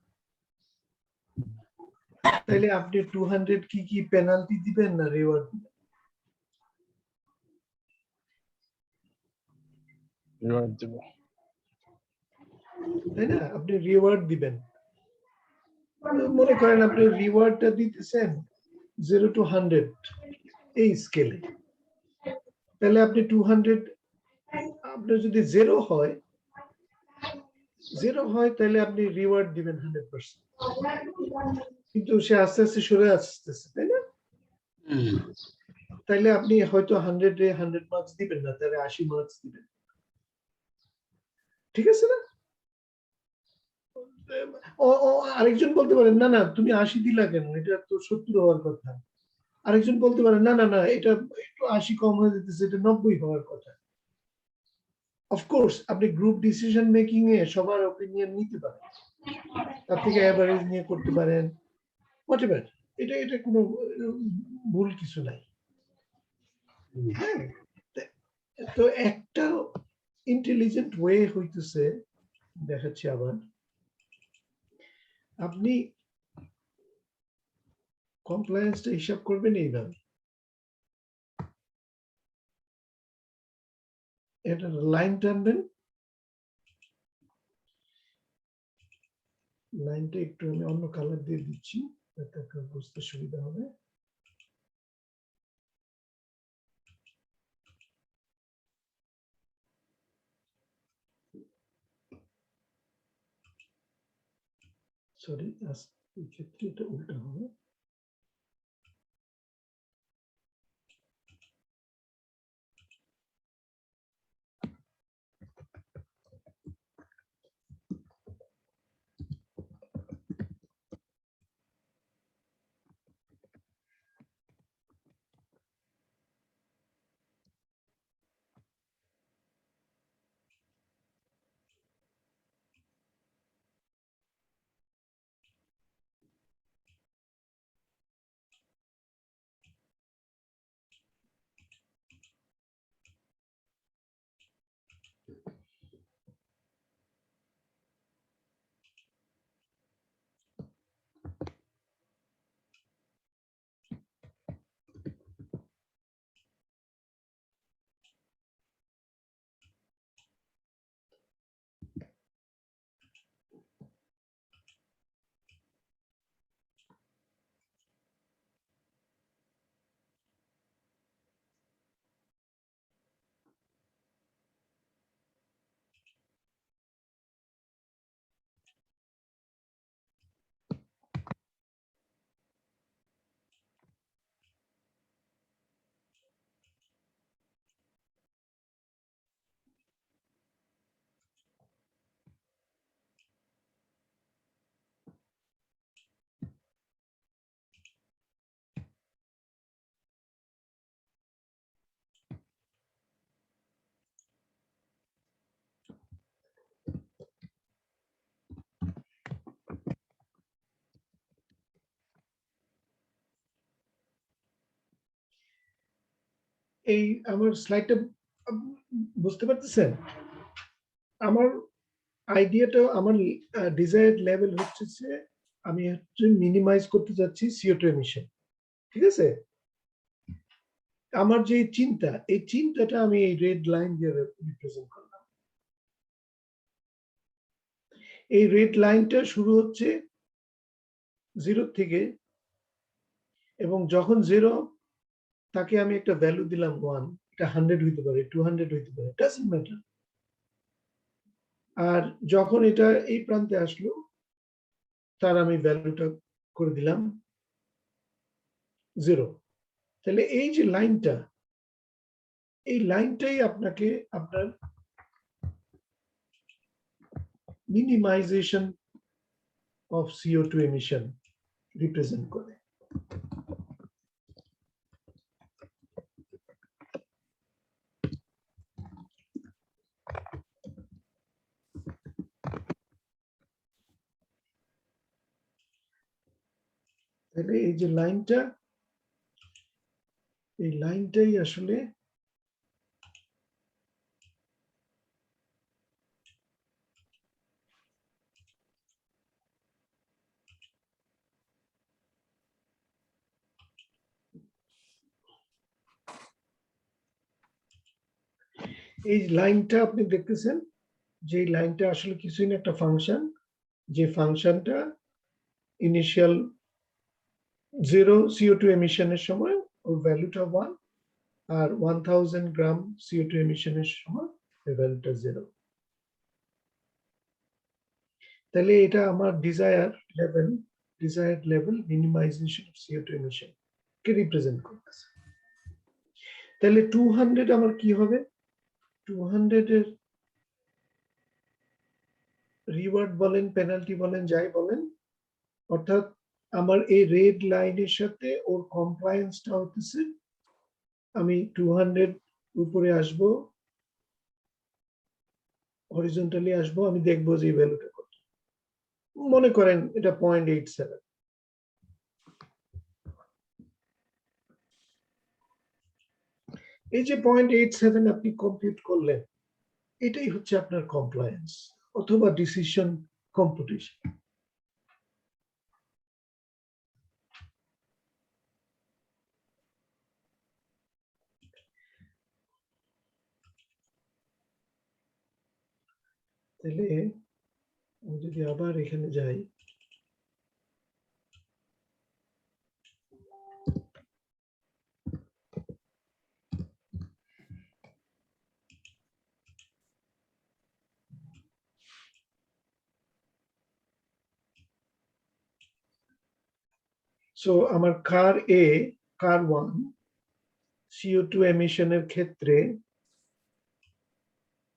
তাইলে আপনি 200 কি পেনাল্টি দিবেন না রিওয়ার্ড দিবেন? রিওয়ার্ড দেব। তাই না? আপনি রিওয়ার্ড দিবেন। মনে করেন আপনি রিওয়ার্ডটা দিতেছেন 0 to 100 এই স্কেলে, তাহলে আপনি 200, আপনার যদি 0 হয় তাহলে আপনি রিওয়ার্ড দিবেন 100%। কিন্তু সে আস্তে আস্তে সরে আসতেছে, তাই না? তাইলে আপনি হয়তো 100 এ 100 মার্কস দিবেন না, তাহলে 80 মার্কস দিবেন। ঠিক আছে না? আরেকজন বলতে পারেন না না তুমি 80 দিলা কেন, এটা তো 70 হওয়ার কথা। আরেকজন বলতে পারেন না না না এটা একটু 80 কম হয়ে যেতেছে, এটা 90 হওয়ার কথা। অফকোর্স আপনি গ্রুপ ডিসিশন মেকিং এ সবার অপিনিয়ন নিতে পারেন, তার থেকে এভারেজ নিয়ে করতে পারেন, হোয়াটএভার। এটা কোনো ভুল কিছু নাই। হ্যাঁ, তো একটা ইন্টেলিজেন্ট ওয়ে হইতেছে, দেখাচ্ছি আবার, আপনি কমপ্লায়েন্সটা হিসাব করবেন এইভাবে। এটা লাইন টানবেন, লাইনটা একটু আমি অন্য কালার দিয়ে দিচ্ছি যাতে আপনার বুঝতে সুবিধা হবে। সরি, এই ক্ষেত্রে এটা উল্টা হবে। এই আমার স্লাইডটা বুঝতে পারতেছেন? আমার আইডিয়াটা, আমার ডিজায়ার্ড লেভেল হচ্ছে যে আমি মিনিমাইজ করতে যাচ্ছি CO2 এমিশন। ঠিক আছে? আমার যে চিন্তা, এই চিন্তাটা আমি এই রেড লাইন দিয়ে রিপ্রেজেন্ট করলাম। এই রেড লাইনটা শুরু হচ্ছে 0 থেকে, এবং যখন 0 তাকে আমি একটা ভ্যালু দিলাম 1, এটা 100 হইতে পারে, 200 হইতে পারে, ডাজন্ট ম্যাটার। আর যখন এটা এই প্রান্তে আসলো তার আমি ভ্যালুটা করে দিলাম 0। তাহলে এই যে লাইনটা, এই লাইনটাই আপনাকে আপনার minimisation of CO2 emission represent করে। তাহলে এই যে লাইনটা, এই লাইনটাই আসলে এই লাইনটা আপনি দেখতেছেন যে এই লাইনটা আসলে কিছুই না, একটা ফাংশন, যে ফাংশনটা ইনিশিয়াল 0 CO2 এমিশনের সময় ওর ভ্যালুটা 1, আর 1000 গ্রাম CO2 এমিশনের সময় এর ভ্যালুটা 0। তাহলে এটা আমার desire level minimisation of CO2 emission K represent করতেছে। তাহলে 200 আমার কি হবে? 200 এর রিওয়ার্ড বলেন, পেনাল্টি বলেন, যাই বলেন, অর্থাৎ আমার এই রেড লাইনের সাথে ওর কমপ্লায়েন্সটা হতেছে, আমি 200 উপরে আসবো, হরিজন্টালি আসবো, আমি দেখবো যে ভ্যালুটা কত। মনে করেন এটা 0.87। এই যে 0.87 আপনি কম্পিউট করলেন, এটাই হচ্ছে আপনার কমপ্লায়েন্স অথবা ডিসিশন কম্পিটিশন। তাহলে আমি যদি আবার এখানে যাই, সো আমার কার 1 CO2 এমিশনের ক্ষেত্রে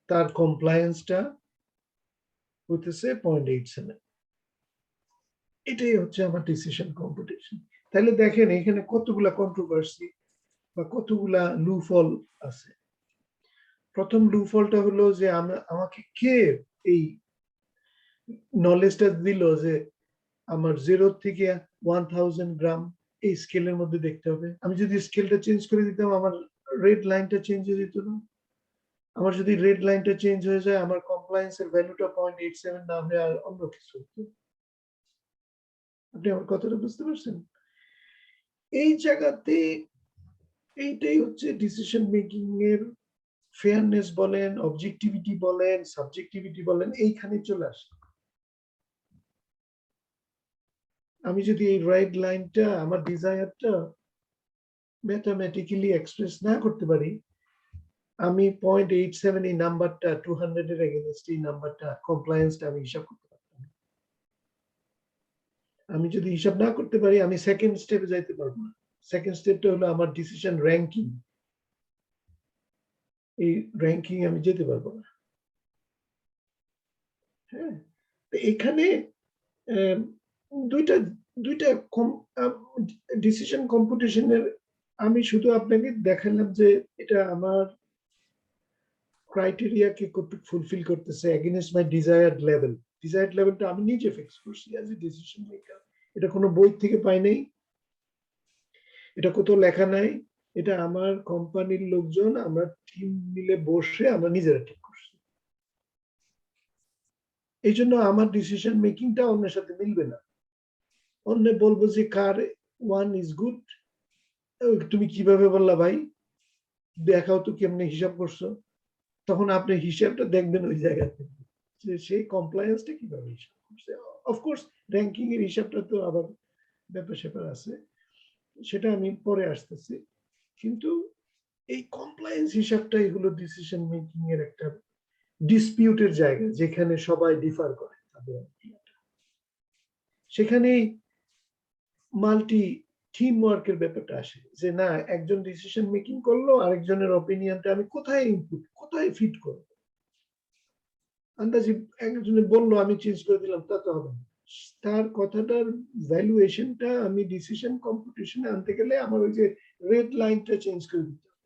তার কমপ্লায়েন্সটা হতেছে 0.87। এটাই হচ্ছে আমার ডিসিশন কম্পিটিশন। তাহলে দেখেন এখানে কতগুলা কন্ট্রোভার্সি বা কতগুলা লুফল আছে। প্রথম লুফলটা হলো যে আমাকে কে এই নলেজটা দিল যে আমার 0 থেকে 1000 গ্রাম এই স্কেলের মধ্যে দেখতে হবে। আমি যদি স্কেলটা চেঞ্জ করে দিতাম, আমার রেড লাইনটা চেঞ্জ হয়ে যেত না? আমার যদি রেড লাইনটা চেঞ্জ হয়ে যায়, আমার কমপ্লায়েন্সের ভ্যালুটা 0.87 না হয়ে আর অন্য কিছু হতো। আপনি আমার কথাটা বুঝতে পারছেন? এই জায়গাতে এইটাই হচ্ছে ডিসিশন মেকিং এর ফেয়ারনেস বলেন, অবজেক্টিভিটি বলেন, সাবজেক্টিভিটি বলেন, এইখানে চলে আসে। আমি যদি এই রাইট লাইনটা, আমার ডিজায়ারটা ম্যাথমেটিক্যালি এক্সপ্রেস না করতে পারি, আমি 0.87 এই নাম্বারটা 200 এর এগেইনস্ট এই নাম্বারটা কমপ্লায়েন্সটা আমি হিসাব করতে পারতাম। আমি যদি হিসাব না করতে পারি, আমি সেকেন্ড স্টেপে যাইতে পারবো না। সেকেন্ড স্টেপটা হলো আমার ডিসিশন র্যাঙ্কিং। এই র্যাঙ্কিং আমি যেতে পারবো না। হ্যাঁ, এখানে দুইটা ডিসিশন কম্পিটিশনের আমি শুধু আপনাকে দেখালাম যে এটা আমার ক্রাইটেরিয়াকে কতটুকু ফুলফিল করতেছে এগেইনস্ট মাই ডিজায়ার্ড লেভেল। ডিজায়ার্ড লেভেলটা আমি নিজে ফিক্স করছি অ্যাজ এ ডিসিশন মেকার। এটা কোনো বই থেকে পাই নাই, এটা কোথাও লেখা নাই, এটা আমার কোম্পানির লোকজন, আমরা টিম মিলে বসে আমরা নিজেরা ঠিক করছি। এই জন্য আমার ডিসিশন মেকিংটা অন্যের সাথে মিলবে না। অন্য বলবো যে কার 1 ইজ গুড, তুমি কিভাবে বললা ভাই, দেখাও তো কেমনে হিসাব করছো। তখন আপনি হিসাবটা দেখবেন ওই জায়গা থেকে যে সেই কমপ্লায়েন্সটা কিভাবে হিসাব করছে। অফকোর্স র্যাঙ্কিং এর হিসাবটা তো আবার ব্যাপার স্যাপার আছে, সেটা আমি পরে আসতেছি। কিন্তু এই কমপ্লায়েন্স হিসাবটাই হলো ডিসিশন মেকিং এর একটা ডিসপিউটের জায়গা, যেখানে সবাই ডিফার করে তাদের opinion-টা। সেখানেই মাল্টি টিম ওয়ার্কের ব্যাপারটা আসে, যে না একজন ডিসিশন মেকিং করলো, আরেকজনের অপিনিয়নটা আমি কোথায় ইনপুট, কোথায় ফিট করব। আন্দাজি একজনে বললো আমি চেঞ্জ করে দিলাম, তা তো হবে না। তার কথাটার ভ্যালুয়েশনটা আমি ডিসিশন কম্পিটিশনে আনতে গেলে আমার ওই যে রেড লাইনটা চেঞ্জ করে দিতে হবে,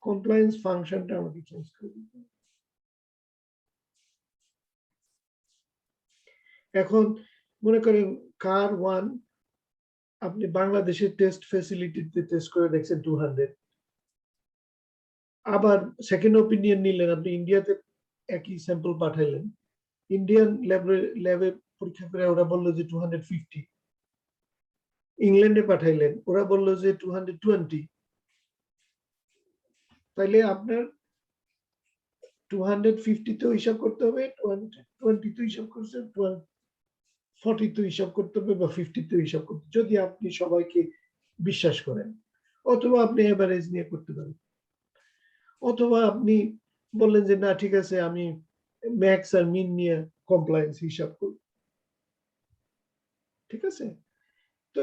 কমপ্লায়েন্স ফাংশনটা আমাকে চেঞ্জ করে দিতে হবে। এখন মনে করেন কার 1 আপনি বাংলাদেশের টেস্ট ফ্যাসিলিটিতে টেস্ট করে দেখছেন 200, আবার সেকেন্ড ওপিনিয়ন নিলেন, আপনি ইন্ডিয়াতে একই স্যাম্পল পাঠাইলেন, ইন্ডিয়ান ল্যাবে পরীক্ষা করে ওরা বললো যে 250, ইংল্যান্ডে পাঠাইলেন, ওরা বললো যে 220, তাইলে আপনার 250 তো হিসাব করতে হবে, 20 তো হিসাব করছে, 40 তো হিসাব করতে হবে, বা 50 তো হিসাব করতে, যদি আপনি সবাইকে বিশ্বাস করেন। অথবা আপনি এভারেজ নিয়ে করতে পারেন, অথবা আপনি বললেন যে না ঠিক আছে আমি ম্যাক্স আর মিন নিয়ে কমপ্লায়েন্স হিসাব করব, ঠিক আছে। তো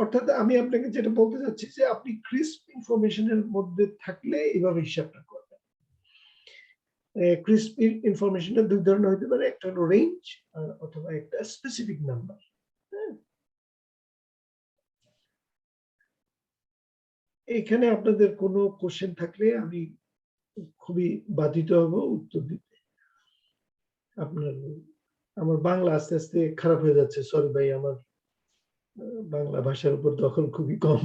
অর্থাৎ আমি আপনাকে যেটা বলতে চাচ্ছি যে আপনি ক্রিস্প ইনফরমেশনের মধ্যে থাকলে এইভাবে হিসাবটা করবেন। ক্রিস্প ইনফরমেশনটা দুই ধরনের হতে পারে, একটা হলো রেঞ্জ অথবা একটা স্পেসিফিক নাম্বার। এখানে আপনাদের কোনো কোশ্চেন থাকলে আমি খুবই বাধিত হব উত্তর দিতে। আপনার আমার বাংলা আস্তে আস্তে খারাপ হয়ে যাচ্ছে, সরি ভাই, আমার বাংলা ভাষার উপর দখল খুবই কম।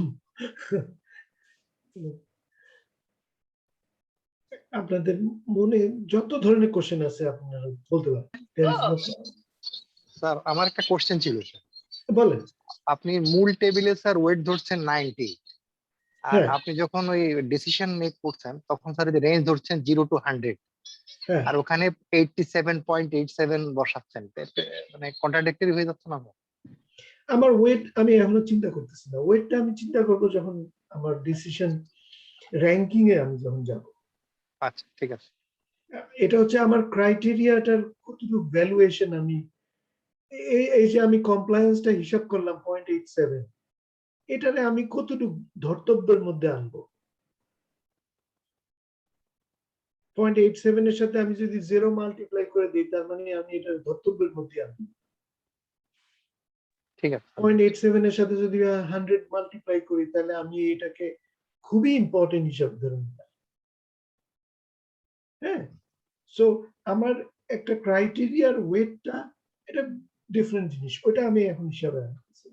আপনাদের মনে যত ধরনের কোশ্চেন আছে আপনারা বলতে পারেন। স্যার আমার একটা কোশ্চেন ছিল স্যার, বলেন। আপনি মূল টেবিলে স্যার ওয়েট ধরছেন 90, আর হ্যাঁ। আপনি যখন ওই ডিসিশন মেক করছেন তখন স্যার রেঞ্জ ধরছেন 0 to 100, হ্যাঁ, আর ওখানে 87.87 বসাচ্ছেন, মানে কন্ট্রাডিক্টরি হয়ে যাচ্ছে না? আমার ওয়েট আমি এখনো চিন্তা করতেছি না, ওয়েটটা আমি চিন্তা করবো যখন আমার ডিসিশন র্যাঙ্কিং এ আমি যখন যাব। আচ্ছা ঠিক আছে। এটা হচ্ছে আমার ক্রাইটেরিয়াটার কতটুকু ভ্যালুয়েশন আমি এই যে আমি কমপ্লায়েন্সটা হিসাব করলাম 0.87, এটারে আমি কতটুকু ধর্তব্যের মধ্যে আনবো। 0.87 এর সাথে আমি যদি 0 মাল্টিপ্লাই করে দিই, তার মানে আমি এটা ধর্তব্যের মধ্যে আনবো। ঠিক আছে। 0.87 এর সাথে যদি 100 মাল্টিপ্লাই করি, তাহলে আমি এটাকে খুবই ইম্পর্টেন্ট হিসাব ধরে নিলাম। হ্যাঁ, সো আমার একটা ক্রাইটেরিয়ার ওয়েটটা এটা ডিফারেন্ট জিনিস, ওটা আমি এখন হিসাবে আনতেছি।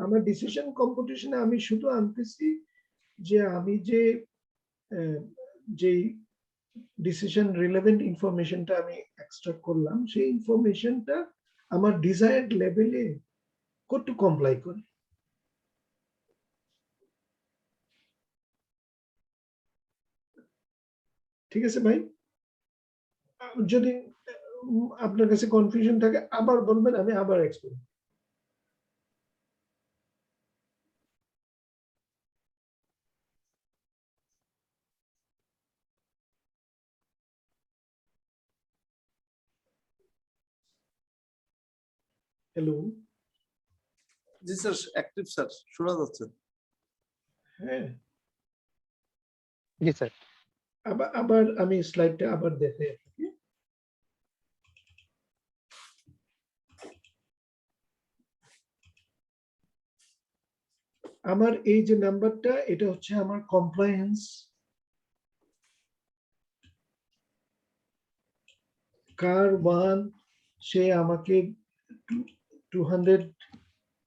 আমার ডিসিশন কম্পিটিশনে আমি শুধু আনতেছি যে আমি যে ডিসিশন রিলেভেন্ট ইনফরমেশনটা আমি এক্সট্রাক্ট করলাম, সেই ইনফরমেশনটা আমার ডিজায়ার্ড লেভেলে কত কমপ্লাই করে। ঠিক আছে ভাই, যদি আপনার কাছে কনফিউশন থাকে আবার বলবেন, আমি আবার এক্সপ্লেন। হ্যালো। জি স্যার, অ্যাক্টিভ স্যার, শোনা যাচ্ছে। হ্যাঁ, জি স্যার। আবার আমি স্লাইডটা আবার দেখে আপনাকে। আমার এই যে নাম্বারটা, এটা হচ্ছে আমার কমপ্লায়েন্স। কার 1 সে আমাকে 200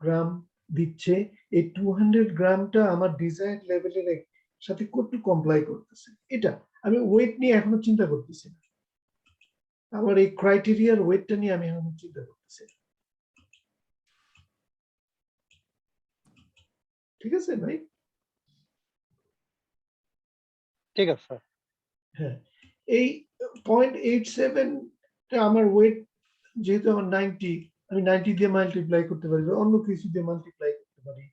গ্রাম দিচ্ছে, এই 200 গ্রামটা আমার ডিজায়ার্ড লেভেলের সাথে কত কমপ্লাই করতেছে, এটা আমি ওয়েট নিয়ে এখনো চিন্তা করতেছি না। আমার এই ক্রাইটেরিয়ার ওয়েটটা নিয়ে আমি এখনো চিন্তা করতেছি। ঠিক আছে ভাই? ঠিক আছে স্যার। হ্যাঁ, এই 0.87 টা আমার ওয়েট, যেহেতু আমার 90, আমি 90 দিয়ে মাল্টিপ্লাই করতে পারি, অন্য কিছু দিয়ে মাল্টিপ্লাই করতে পারি।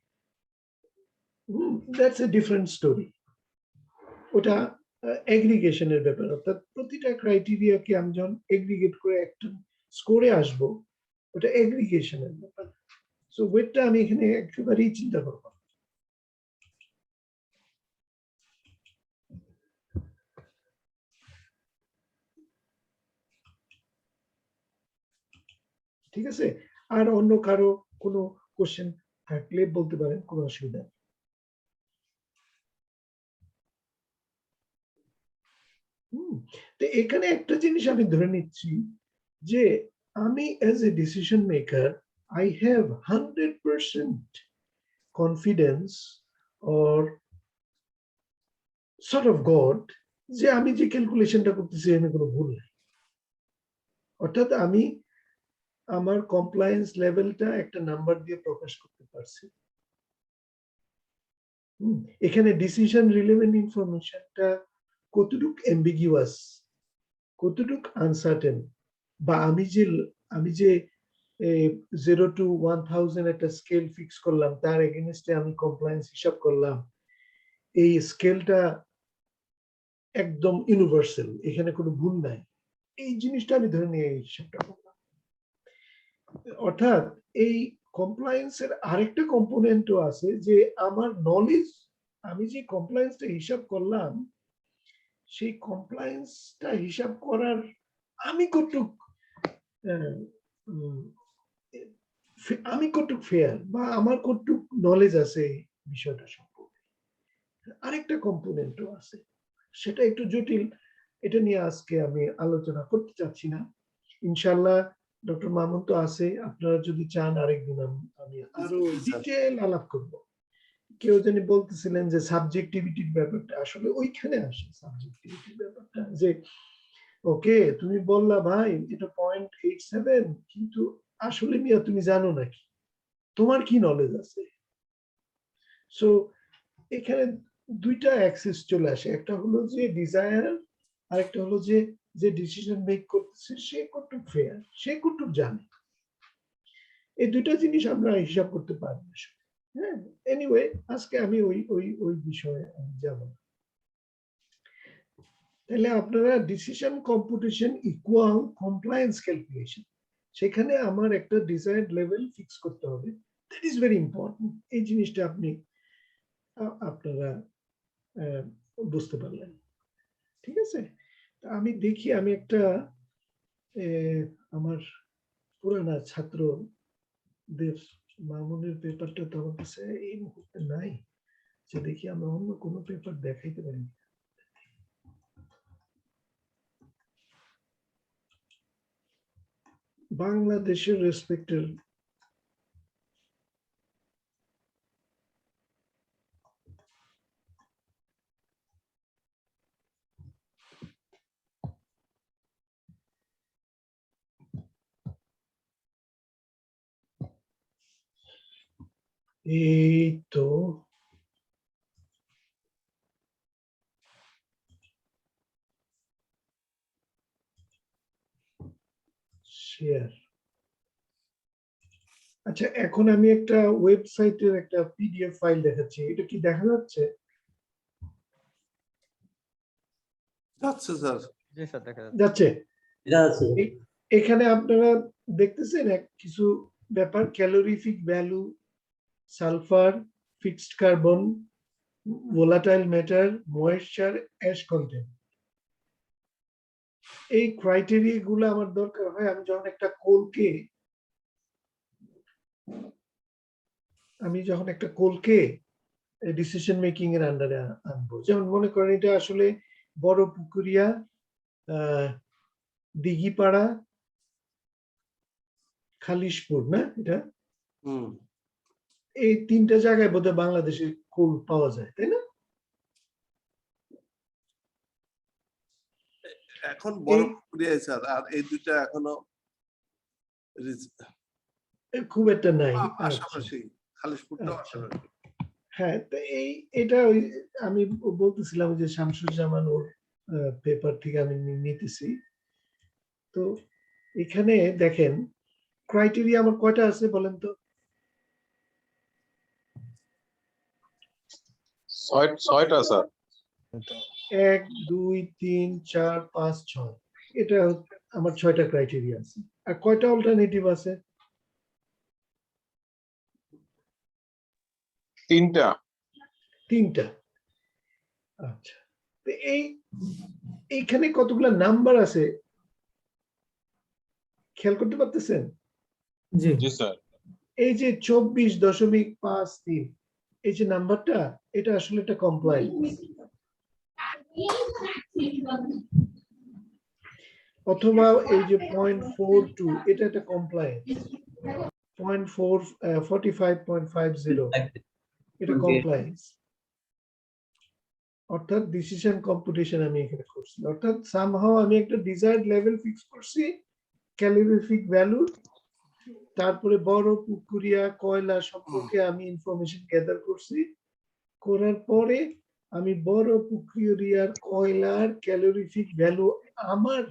That's a different story. ওটা এগ্রিগেশনের ব্যাপার, অর্থাৎ প্রতিটা ক্রাইটেরিয়াকে আমি যখন এগ্রিগেট করে একটা স্কোরে আসবো, ওটা এগ্রিগেশনের ব্যাপার। সো ওয়েটটা আমি এখানে একেবারেই চিন্তা করব না। ঠিক আছে, আর অন্য কারো কোনো কোশ্চেন থাকলে বলতে পারেন, কোনো অসুবিধা নেই। তো এখানে একটা জিনিস আমি ধরে নিচ্ছি যে আমি as a decision maker I have 100% confidence or sort of god যে আমি যে ক্যালকুলেশনটা করতেছি এখানে কোনো ভুল নেই। অর্থাৎ আমি আমার কমপ্লায়েন্স লেভেলটা একটা নাম্বার দিয়ে প্রকাশ করতে পারছি। এখানে ডিসিশন রিলেভেন্ট ইনফরমেশনটা কতটুক অ্যাম্বিগিউয়াস, কতটুক আনসার্টেন, বা আমি যে 0 to 1000 একটা স্কেল ফিক্স করলাম, তার এগেইনস্টে আমি কমপ্লায়েন্স হিসাব করলাম, এই স্কেলটা একদম ইউনিভার্সাল, এখানে কোনো ভুল নাই, এই জিনিসটা আমি ধরে নিয়ে এই হিসাবটা করলাম। অর্থাৎ এই কমপ্লায়েন্সের আরেকটা কম্পোনেন্টও আছে যে আমার নলেজ, আমি যে কমপ্লায়েন্সটা হিসাব করলাম সেই কমপ্লায়েন্সটা হিসাব করার আমি কতটুক ফেয়ার, বা আমার কতটুক নলেজ আছে এই বিষয়টা সম্পর্কে, আরেকটা কম্পোনেন্টও আছে, সেটা একটু জটিল, এটা নিয়ে আজকে আমি আলোচনা করতে চাচ্ছি না। ইনশাল্লাহ ডক্টর মামুন তো আছে, আপনারা যদি চান আরেকদিন আমি আরো ডিটেল আলাপ করব। কেউ জানি বলতেছিলেন যে সাবজেক্টিভিটির ব্যাপারটা আসলে ওইখানে আসে, সাবজেক্টিভিটির ব্যাপারটা যে ওকে তুমি বললা ভাই এটা 0.87, কিন্তু আসলে মিয়া তুমি জানো নাকি, তোমার কি নলেজ আছে? সো এখানে দুইটা অ্যাক্সেস চলে আসে, একটা হলো যে ডিজায়ার, আর একটা হলো যে যে ডিসিশন মেক করতেছে সে কতটুক ফেয়ার, সে কতটুক জানে। এই দুইটা জিনিস আমরা হিসাব করতে পারি আসলে। হ্যাঁ, এনিওয়ে আজকে আমি ওই বিষয়ে যাব না। তাহলে আপনারা ডিসিশন কম্পুটেশন ইকুয়াল কমপ্লায়েন্স ক্যালকুলেশন, সেখানে আমার একটা ডিজায়ার্ড লেভেল ফিক্স করতে হবে, দ্যাট ইজ ভেরি ইম্পর্টেন্ট। এই জিনিসটা আপনারা বুঝতে পারলেন, ঠিক আছে? আমি দেখি, আমি একটা আমার পুরানা ছাত্রদের মামুনের পেপারটা তো আমার কাছে এই মুহূর্তে নাই, যে দেখি আমরা অন্য কোনো পেপার দেখাইতে পারি। বাংলাদেশের রেসপেক্টের এই তো শেয়ার। আচ্ছা, এখন আমি একটা ওয়েবসাইটের একটা পিডিএফ ফাইল দেখাচ্ছি, এটা কি দেখা যাচ্ছে? যাচ্ছে স্যার। জি স্যার, দেখা যাচ্ছে। যাচ্ছে। এখানে আপনারা দেখতেছেন কিছু ব্যাপার, calorific value, sulphur, fixed carbon, volatile matter, moisture, ash content. এই ক্রাইটেরিয়া গুলো আমার দরকার হয় আমি যখন একটা কোলকে ডিসিশন মেকিং এর আন্ডারে আনবো। যেমন মনে করেন এটা আসলে বড় পুকুরিয়া, দিঘিপাড়া, খালিশপুর, না? এটা এই তিনটা জায়গায় বোধহয় বাংলাদেশে কোল পাওয়া যায়, তাই না? এখন বড় পুকুরিয়ায় স্যার, আর এই দুইটা এখনো খুব একটা নাই। আশেপাশে, খালিশপুরটাও আশেপাশে। হ্যাঁ, তো এটা আমি বলতেছিলাম যে শামসুজ্জামান ওর পেপার থেকে আমি নিতেছি। তো এখানে দেখেন ক্রাইটেরিয়া আমার কয়টা আছে বলেন তো? 6টা স্যার। 1 2 3 4 5 6 এটা আমার 6টা ক্রাইটেরিয়া আছে আর কয়টা অল্টারনেটিভ আছে 3টা। 3টা আচ্ছা তো এইখানে কতগুলা নাম্বার আছে খেয়াল করতে পারতেছেন জি স্যার। এই যে 24.53 এই যে নাম্বারটা এটা আসলে একটা কমপ্লায়েন্স অথবা এই যে 0.42 এটা একটা কমপ্লায়েন্স 45.50 এটা কমপ্লায়েন্স অর্থাৎ ডিসিশন কম্পিটিশন আমি এখানে করছি অর্থাৎ সামহাও আমি একটা ডিজায়ার্ড লেভেল ফিক্স করছি ক্যালোরিফিক ভ্যালু তারপরে বড় পুকুরিয়া কয়লা সম্পর্কে আমি ইনফরমেশন গ্যাদার করছি করার পরে আমি বড় পুকুরিয়ার কয়লার ক্যালোরিফিক ভ্যালু আমার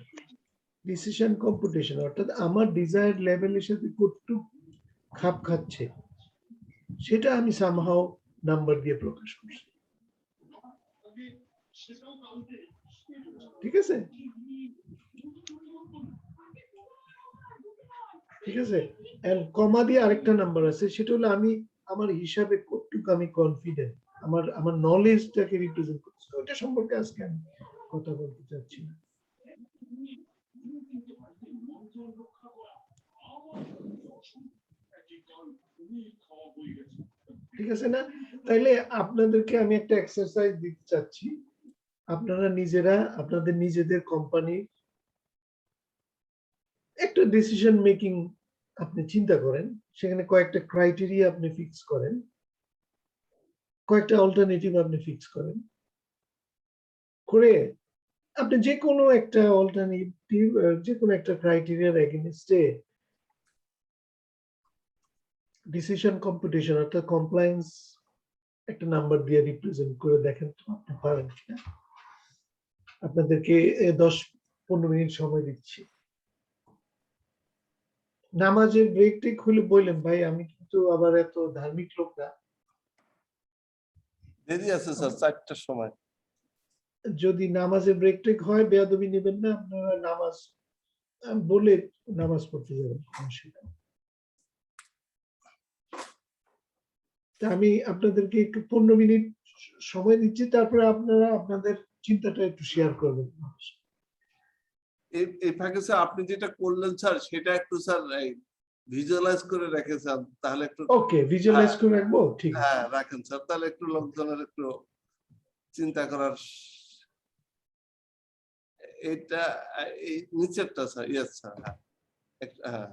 ডিসিশন কম্পিটিশন অর্থাৎ আমার ডিজায়ার্ড লেভেলের সাথে কতটুকু খাপ খাচ্ছে সেটা আমি সামহাও নাম্বার দিয়ে প্রকাশ করছি ঠিক আছে ঠিক আছে এন্ড কমা দিয়ে আরেকটা নাম্বার আছে সেটা হলো আমি আমার হিসাবে কতটুকু আমি কনফিডেন্ট আমার নলেজটাকে রিপ্রেজেন্ট করছি ওটা সম্পর্কে আজকে আমি কথা বলতে চাচ্ছি না ঠিক আছে না তাইলে আপনাদেরকে আমি একটা এক্সারসাইজ দিতে চাচ্ছি আপনারা নিজেরা আপনাদের নিজেদের কোম্পানি একটা ডিসিশন মেকিং আপনি চিন্তা করেন সেখানে কয়েকটা ক্রাইটেরিয়া আপনি ফিক্স করেন কয়েকটা অল্টারনেটিভ আপনি ফিক্স করেন করে আপনি যে কোনো একটা অল্টারনেটিভ যে কোনো একটা ক্রাইটেরিয়ার এগেইনস্টে ডিসিশন কম্পিটিশন অর্থাৎ কমপ্লায়েন্স একটা নাম্বার দিয়ে রিপ্রেজেন্ট করে দেখেন তো আপনি পারেন কিনা আপনাদেরকে 10-15 মিনিট সময় দিচ্ছি নামাজের ব্রেক টেক হলে বললেন ভাই আমি কিন্তু আবার এত ধার্মিক লোক না দেরি আছে স্যার 4টার সময় যদি নামাজের ব্রেক টেক হয় বেয়াদবি নেবেন না আপনারা নামাজ বলে নামাজ পড়তে যাবেন সমস্যা নেই তা আমি আপনাদেরকে একটু 15 মিনিট সময় দিচ্ছি তারপরে আপনারা আপনাদের চিন্তাটা একটু শেয়ার করবেন এই ফাঁকে স্যার আপনি যেটা করলেন স্যার সেটা একটু স্যার ভিজুয়ালাইজ করে রেখেছেন তাহলে একটু ওকে ভিজুয়ালাইজ করে রাখবো ঠিক আছে হ্যাঁ রাখেন স্যার তাহলে একটু লোকজনের একটু চিন্তা করার এটা এই নিচেরটা স্যার ইয়েস স্যার হ্যাঁ হ্যাঁ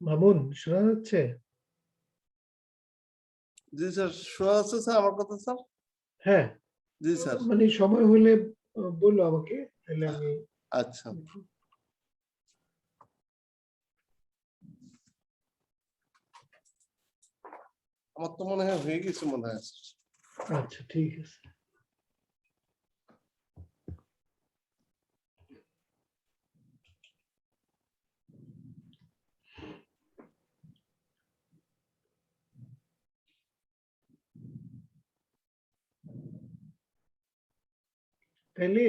মামুন শোনা যাচ্ছে? জি স্যার, শোনা যাচ্ছে স্যার আমার কথা স্যার? হ্যাঁ, জি স্যার। মানে সময় হলে বললো আমাকে, তাহলে আমি আচ্ছা, আমার তো মনে হয় হয়ে গেছে মনে হয়। আচ্ছা ঠিক আছে। তাহলে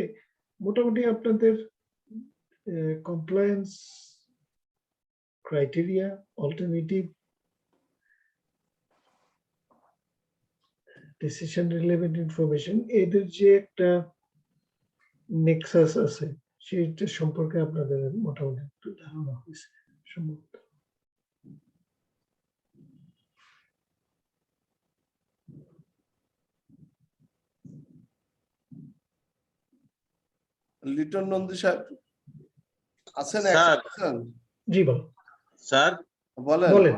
মোটামুটি আপনাদের compliance criteria, alternative, decision relevant information, এদের যে একটা নেক্সাস আছে সেটা সম্পর্কে আপনাদের মোটামুটি একটু ধারণা হয়েছে সম্ভবত। লিটন নন্দী সাহেব আছেন? স্যার। আছেন? জি বল। স্যার বলেন। বলেন।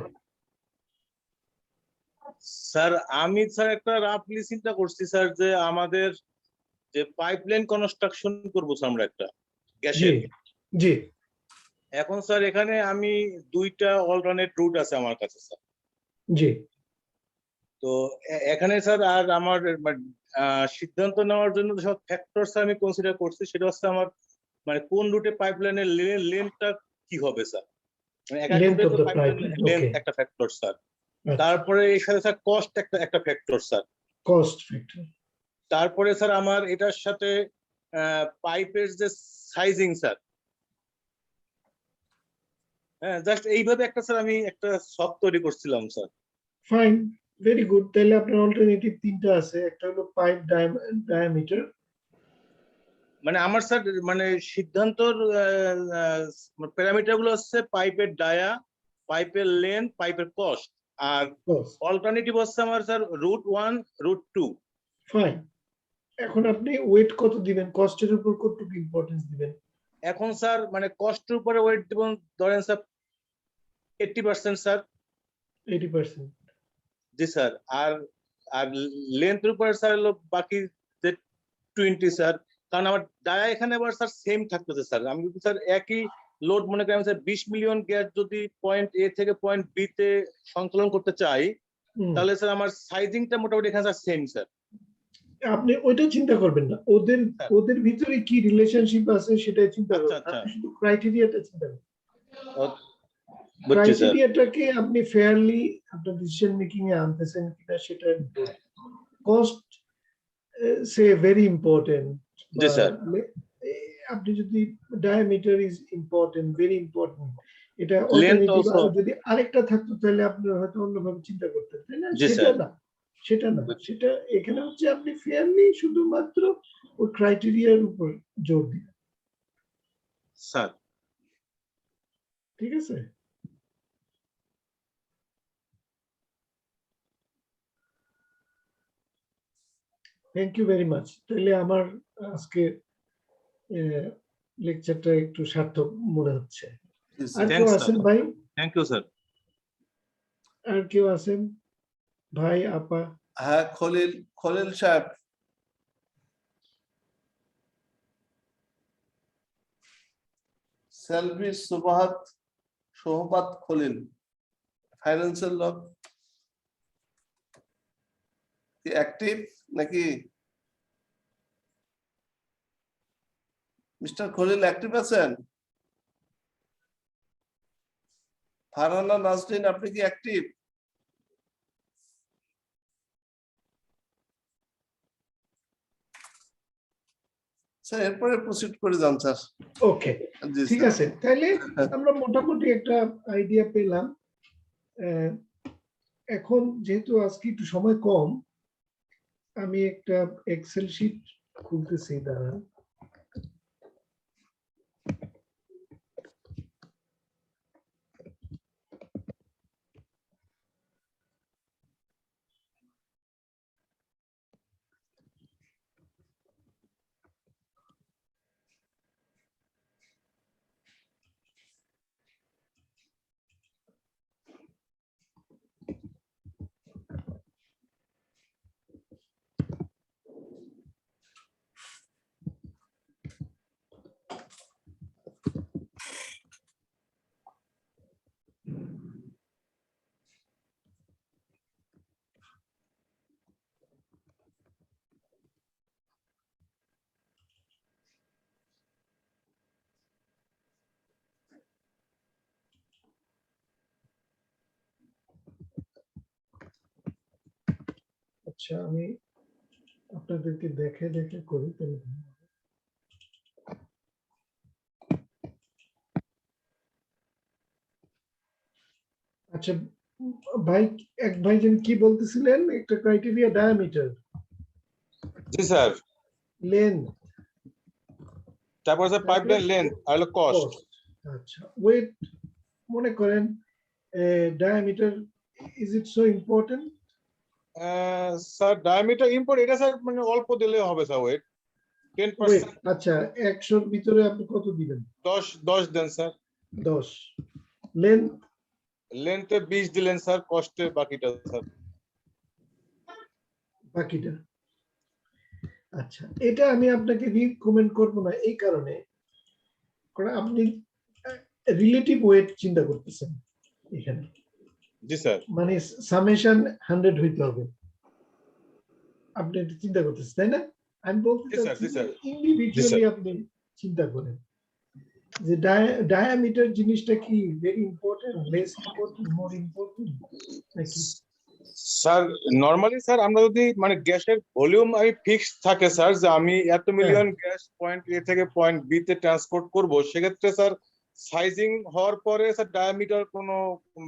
স্যার আমি স্যার একটা রাফলি চিন্তা করছি স্যার, যে আমাদের যে পাইপলাইন কনস্ট্রাকশন করবো স্যার আমরা একটা জি গ্যাসের। জি এখন স্যার এখানে আমি দুইটা অল্টারনেট রুট আছে আমার কাছে স্যার। জি তো এখানে স্যার আর আমার সিদ্ধান্ত নেওয়ার জন্য সব ফ্যাক্টরস আমি কনসিডার করছি, সেটা হচ্ছে আমার মানে কোন রুটে পাইপলাইনের লেন্থটা কি হবে স্যার, মানে এক এক Length রুটে of তো the pipeline pipeline, length okay. একটা ফ্যাক্টর স্যার। আচ্ছা, তারপরে এর সাথে স্যার কস্ট একটা ফ্যাক্টর স্যার। Cost factor. তারপরে স্যার আমার এটার সাথে পাইপের যে সাইজিং স্যার, হ্যাঁ জাস্ট এইভাবে একটা স্যার আমি একটা শখ তৈরি করছিলাম স্যার। Fine, very good. তাহলে আপনার অল্টারনেটিভ তিনটা আছে, একটা হলো পাইপ ডায়ামিটার। মানে আমার স্যার মানে সিদ্ধান্তর প্যারামিটার গুলো হচ্ছে পাইপের ডায়া, পাইপের লেন্থ, পাইপের কস্ট, আর অল্টারনেটিভ হচ্ছে আমার স্যার রুট 1 রুট 2। ফাইন, এখন আপনি ওয়েট কত দিবেন, কস্টের উপর কতটুকু ইম্পর্টেন্স দিবেন? এখন স্যার মানে কস্টের উপরে ওয়েট দিব ধরেন স্যার 80% স্যার। 80%? জি স্যার। আর আর লেন্থের উপরে স্যার হলো বাকি যে 20 স্যার, কারণ আমার ডায়া এখানে আবার স্যার সেম থাকতেছে স্যার। আমি যদি স্যার একই লোড মনে করি, আমি স্যার 20 মিলিয়ন গ্যাস যদি পয়েন্ট এ থেকে পয়েন্ট বি তে সঞ্চালন করতে চাই, তাহলে স্যার আমার সাইজিংটা মোটামুটি এখানে স্যার সেম স্যার। আপনি ওইটা চিন্তা করবেন না, ওদের ভিতরে কি রিলেশনশিপ আছে সেটাই চিন্তা করবেন, আপনি শুধু ক্রাইটেরিয়াটা চিন্তা করবেন। ক্রাইটেরিয়াটাকে আপনি ফেয়ারলি আপনার ডিসিশন মেকিং এ আনতেছেন কিনা সেটা কস্ট সে ভেরি ইম্পর্টেন্ট। জি স্যার। আপনি যদি diameter is important, very important, এটা লেন্থ অল্টারনেটিভ অলসো। যদি আরেকটা থাকতো তাহলে আপনি হয়তো অন্যভাবে চিন্তা করতেন, তাই না? জি সেটা স্যার। না, সেটা না, সেটা এখানে হচ্ছে আপনি ফেয়ারলি শুধুমাত্র ওই ক্রাইটেরিয়ার উপর জোর দিবেন, স্যার। ঠিক আছে? Thank you very much. তাহলে আমার আজকে লেকচারটা একটু সার্থক মনে হচ্ছে। আর কেউ আছেন ভাই? Thank you sir. আর কেউ আছেন ভাই, আপা? হ্যাঁ, খলিল সাহেব। সেলভি সোহবাত খলিল, ফাইন্যান্সিয়াল ল কি অ্যাক্টিভ নাকি? মিস্টার খলিল অ্যাক্টিভ আছেন? ফারহানা নাজরিন, আপনি কি অ্যাক্টিভ? স্যার এরপরে প্রসিড করে যান স্যার। ওকে, ঠিক আছে। তাহলে আমরা মোটামুটি একটা আইডিয়া পেলাম। এখন যেহেতু আজকে একটু সময় কম, আমি একটা এক্সেল শিট খুলতেছি, দাঁড়ান। আচ্ছা আমি আপনাদেরকে দেখে দেখে করি তাহলে ভালো হবে। আচ্ছা ভাই এক ভাইজন কি বলতেছিলেন একটা ক্রাইটেরিয়া ডায়ামিটার জি স্যার লেন্থ তারপর স্যার পাইপলাইন লেন্থ আর হলো কস্ট আচ্ছা ওয়েট মনে করেন diameter is it so important sir diameter import এটা স্যার মানে অল্প দিলে হবে স্যার ওয়েট 10% আচ্ছা 100 এর ভিতরে আপনি কত দিবেন 10 দেন স্যার 10 লেন্থ লেন্থে 20 দিলেন স্যার কস্টে বাকিটা স্যার বাকিটা আচ্ছা এটা আমি আপনাকে রিকমেন্ড করব না এই কারণে কারণ আপনি রিলেটিভ ওয়েট চিন্তা করতেছেন এখানে জি স্যার মানে সামেশন 100 হইতে হবে আপনি এটা চিন্তা করতেছেন তাই না আমি বলতে জি স্যার, চাচ্ছি জি স্যার। ইন্ডিভিজুয়ালি আপনি চিন্তা করেন যে ডায়ামিটার জিনিসটা কি very important less important more important নাকি স্যার নরমালি স্যার আমরা যদি মানে গ্যাসের ভলিউম আমি ফিক্সড থাকে স্যার যে আমি এত মিলিয়ন গ্যাস পয়েন্ট এ থেকে পয়েন্ট বি তে ট্রান্সপোর্ট করব সেক্ষেত্রে স্যার সাইজিং হওয়ার পরে স্যার ডায়ামিটার কোনো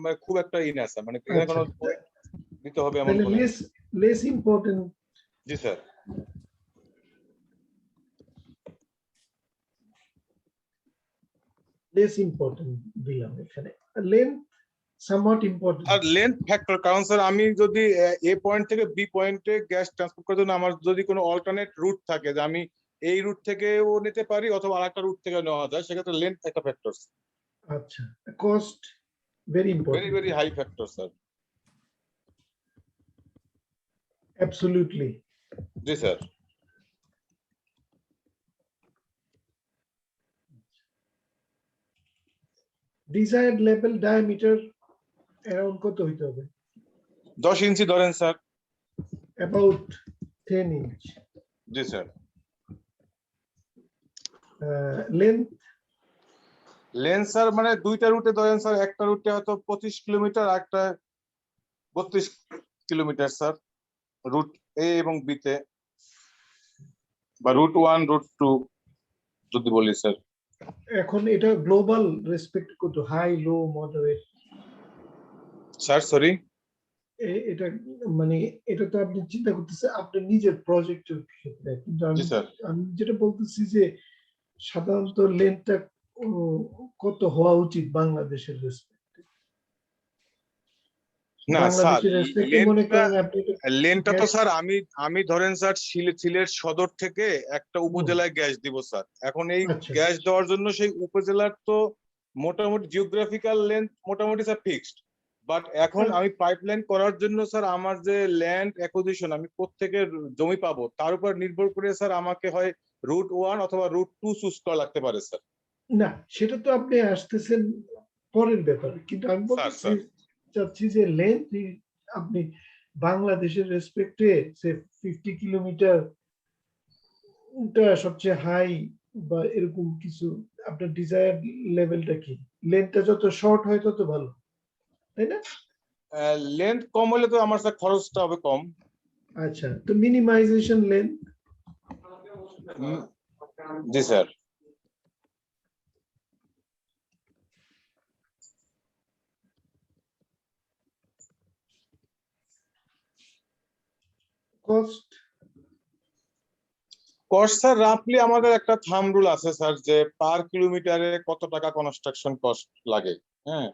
মানে খুব একটা ই না স্যার মানে এখানে কোনো দিতে হবে এমন তাহলে কোনো লেস ইম্পর্টেন্ট জি স্যার লেস ইম্পর্টেন্ট দিলাম এখানে লেন্থ somewhat important আর লেন্থ ফ্যাক্টর কারণ স্যার আমি যদি এ পয়েন্ট থেকে বি পয়েন্টে গ্যাস ট্রান্সপোর্ট করার জন্য আমার যদি কোনো অল্টারনেট রুট থাকে যে আমি এই রুট থেকেও নিতে পারি অথবা আরেকটা রুট থেকে নেওয়া যায় সেক্ষেত্রে লেন্থ একটা ফ্যাক্টর আচ্ছা cost very very important very high factor sir absolutely জি sir desired level diameter around কত হইতে হবে 10 ইঞ্চি ধরেন স্যার অ্যাবাউট 10 ইঞ্চ জি স্যার লেন্থ লেন্থ স্যার মানে দুইটা রুটে ধরেন স্যার একটা রুটে হয়তো 25 কিলোমিটার একটা 32 কিলোমিটার স্যার রুট এ এবং বি তে বা রুট 1 রুট 2 যদি বলি স্যার এখন এটা গ্লোবাল রেসপেক্ট কত high low moderate sir sorry এটা মানে এটা তো আপনি চিন্তা করতেছেন আপনার নিজের প্রজেক্টের ক্ষেত্রে কিন্তু জি স্যার আমি যেটা বলতেছি যে সাধারণত লেন্থটা কত হওয়া উচিত বাংলাদেশের রেসপেক্টে না স্যার বাংলাদেশের রেসপেক্টে মনে করেন আপনি লেনটা তো স্যার আমি ধরেন স্যার সিলেট সদর থেকে একটা উপজেলায় গ্যাস দিব স্যার এখন এই আচ্ছা। গ্যাস দেওয়ার জন্য সেই উপজেলার তো মোটামুটি জিওগ্রাফিক্যাল লেন্থ মোটামুটি স্যার ফিক্সড বাট এখন আমি পাইপলাইন করার জন্য স্যার আমার যে ল্যান্ড অ্যাকুইজিশন আমি কোত্থেকে জমি পাবো তার উপর নির্ভর করে স্যার আমাকে হয় রুট 1 অথবা রুট 2 চুজ করা লাগতে পারে স্যার না সেটা তো আপনি আসতেছেন পরের ব্যাপারে কিন্তু আমি বলতে চাচ্ছি যে লেন্থ আপনি বাংলাদেশের রেসপেক্টে সে 50 কিলোমিটার সবচেয়ে হাই বা এরকম কিছু আপনার ডিজায়ার লেভেলটা কি লেন্থটা যত শর্ট হয় তত ভালো তাই না লেন্থ কম হলে তো আমার স্যার খরচটা হবে কম আচ্ছা তো মিনিমাইজেশন লেন্থ জি স্যার কস্ট কস্ট স্যার রাফলি আমাদের একটা থাম রুল আছে স্যার যে পার কিলোমিটারে কত টাকা কনস্ট্রাকশন কস্ট লাগে হ্যাঁ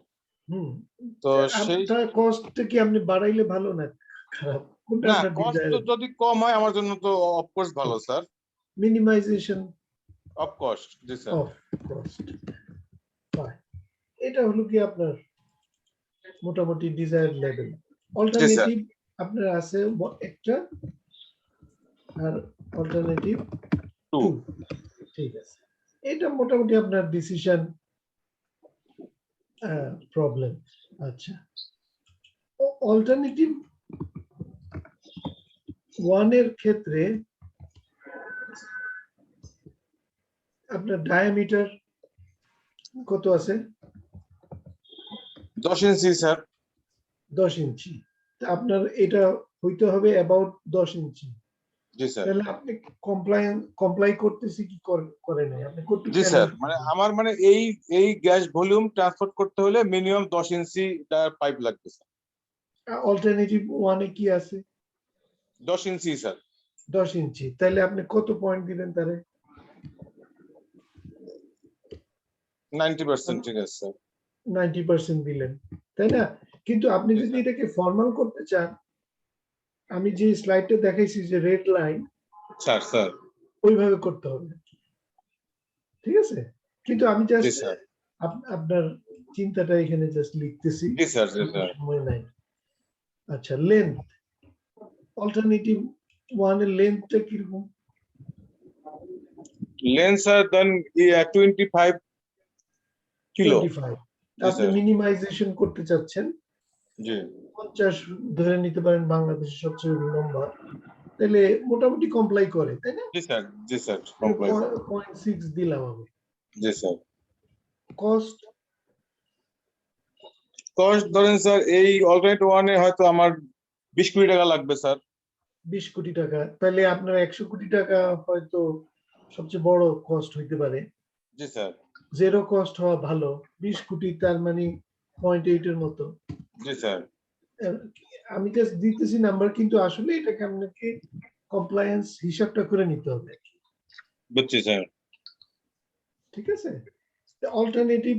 তো সেই কস্ট কি আপনি বাড়াইলে ভালো না খারাপ কোনটা না কস্ট যদি কম হয় আমার জন্য তো অফ কোর্স ভালো sir minimisation of cost G sir of cost এটা হলো কি আপনার মোটামুটি ডিজায়ার লেভেল অল্টারনেটিভ আপনার আছে একটা আর অল্টারনেটিভ 2 ঠিক আছে এটা মোটামুটি আপনার ডিসিশন প্রবলেম আচ্ছা অল্টারনেটিভ 1 এর ক্ষেত্রে আপনার ডায়ামিটার কত আছে 10 ইঞ্চি স্যার 10 ইঞ্চি আপনার এটা হইতে হবে অ্যাবাউট 10 ইঞ্চি। G sir. তাহলে আপনি কমপ্লাই করতেছি কি করে নাই আপনি করতে জি কেন স্যার, মানে আমার মানে এই গ্যাস ভলিউম ট্রান্সপোর্ট করতে হলে মিনিমাম 10 ইঞ্চি পাইপ লাগবে স্যার। অল্টারনেটিভ ওয়ানে কি আছে? 10 ইঞ্চি স্যার। 10 ইঞ্চি। তাহলে আপনি কত পয়েন্ট দিবেন তারে? 90% ঠিক আছে স্যার। 90% দিলেন, তাই না? কিন্তু আপনি জি যদি স্যার। এটাকে ফর্মাল করতে চান, আমি যে স্লাইডটা দেখাইছি যে রেড লাইন, স্যার ওইভাবে করতে হবে, ঠিক আছে? কিন্তু আমি জি জাস্ট স্যার। আপনার চিন্তাটা এখানে জাস্ট লিখতেছি, জি স্যার, জি স্যার। সময় নাই। আচ্ছা, লেন্থ অল্টারনেটিভ ওয়ানের লেন্থটা কিরকম? লেন্থ স্যার দেন 25 কিলো। 25। জি আপনি স্যার। মিনিমাইজেশন করতে চাচ্ছেন, জি 50 ধরে নিতে পারেন, বাংলাদেশের সবচেয়ে লম্বা, তাহলে মোটামুটি কমপ্লাই করে, তাই না? জি স্যার, জি স্যার, কমপ্লাই স্যার। 0.6 দিলাম আমি। জি স্যার। কস্ট কস্ট ধরেন স্যার এই অল্টারনেট ওয়ানে হয়তো আমার 20 কোটি টাকা লাগবে স্যার। 20 কোটি টাকা, তাহলে আপনার 100 কোটি টাকা হয়তো সবচেয়ে বড় কস্ট হইতে পারে। জি স্যার। জিরো কস্ট হওয়া ভালো। 20 কোটি তার মানে 0.8 এর মতো। জি স্যার। আমি জাস্ট দিতেছি নাম্বার, কিন্তু আসলে এটাকে আপনাকে কমপ্লায়েন্স হিসাবটা করে নিতে হবে, বুঝছি স্যার। ঠিক আছে? অল্টারনেটিভ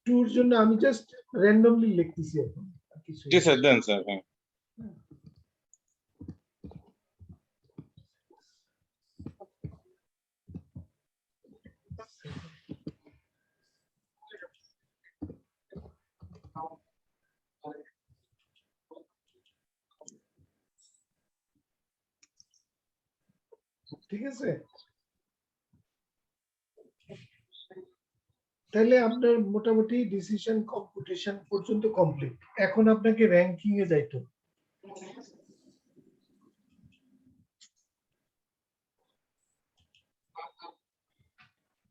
টুর জন্য আমি জাস্ট র্যান্ডমলি লিখতেছি এখন, আর কিছু জি স্যার, দেন স্যার। হ্যাঁ ঠিক আছে? তাহলে আপনার মোটামুটি ডিসিশন কম্পিটিশন পর্যন্ত কমপ্লিট। এখন আপনাকে র্যাঙ্কিং এ যাইতে হবে।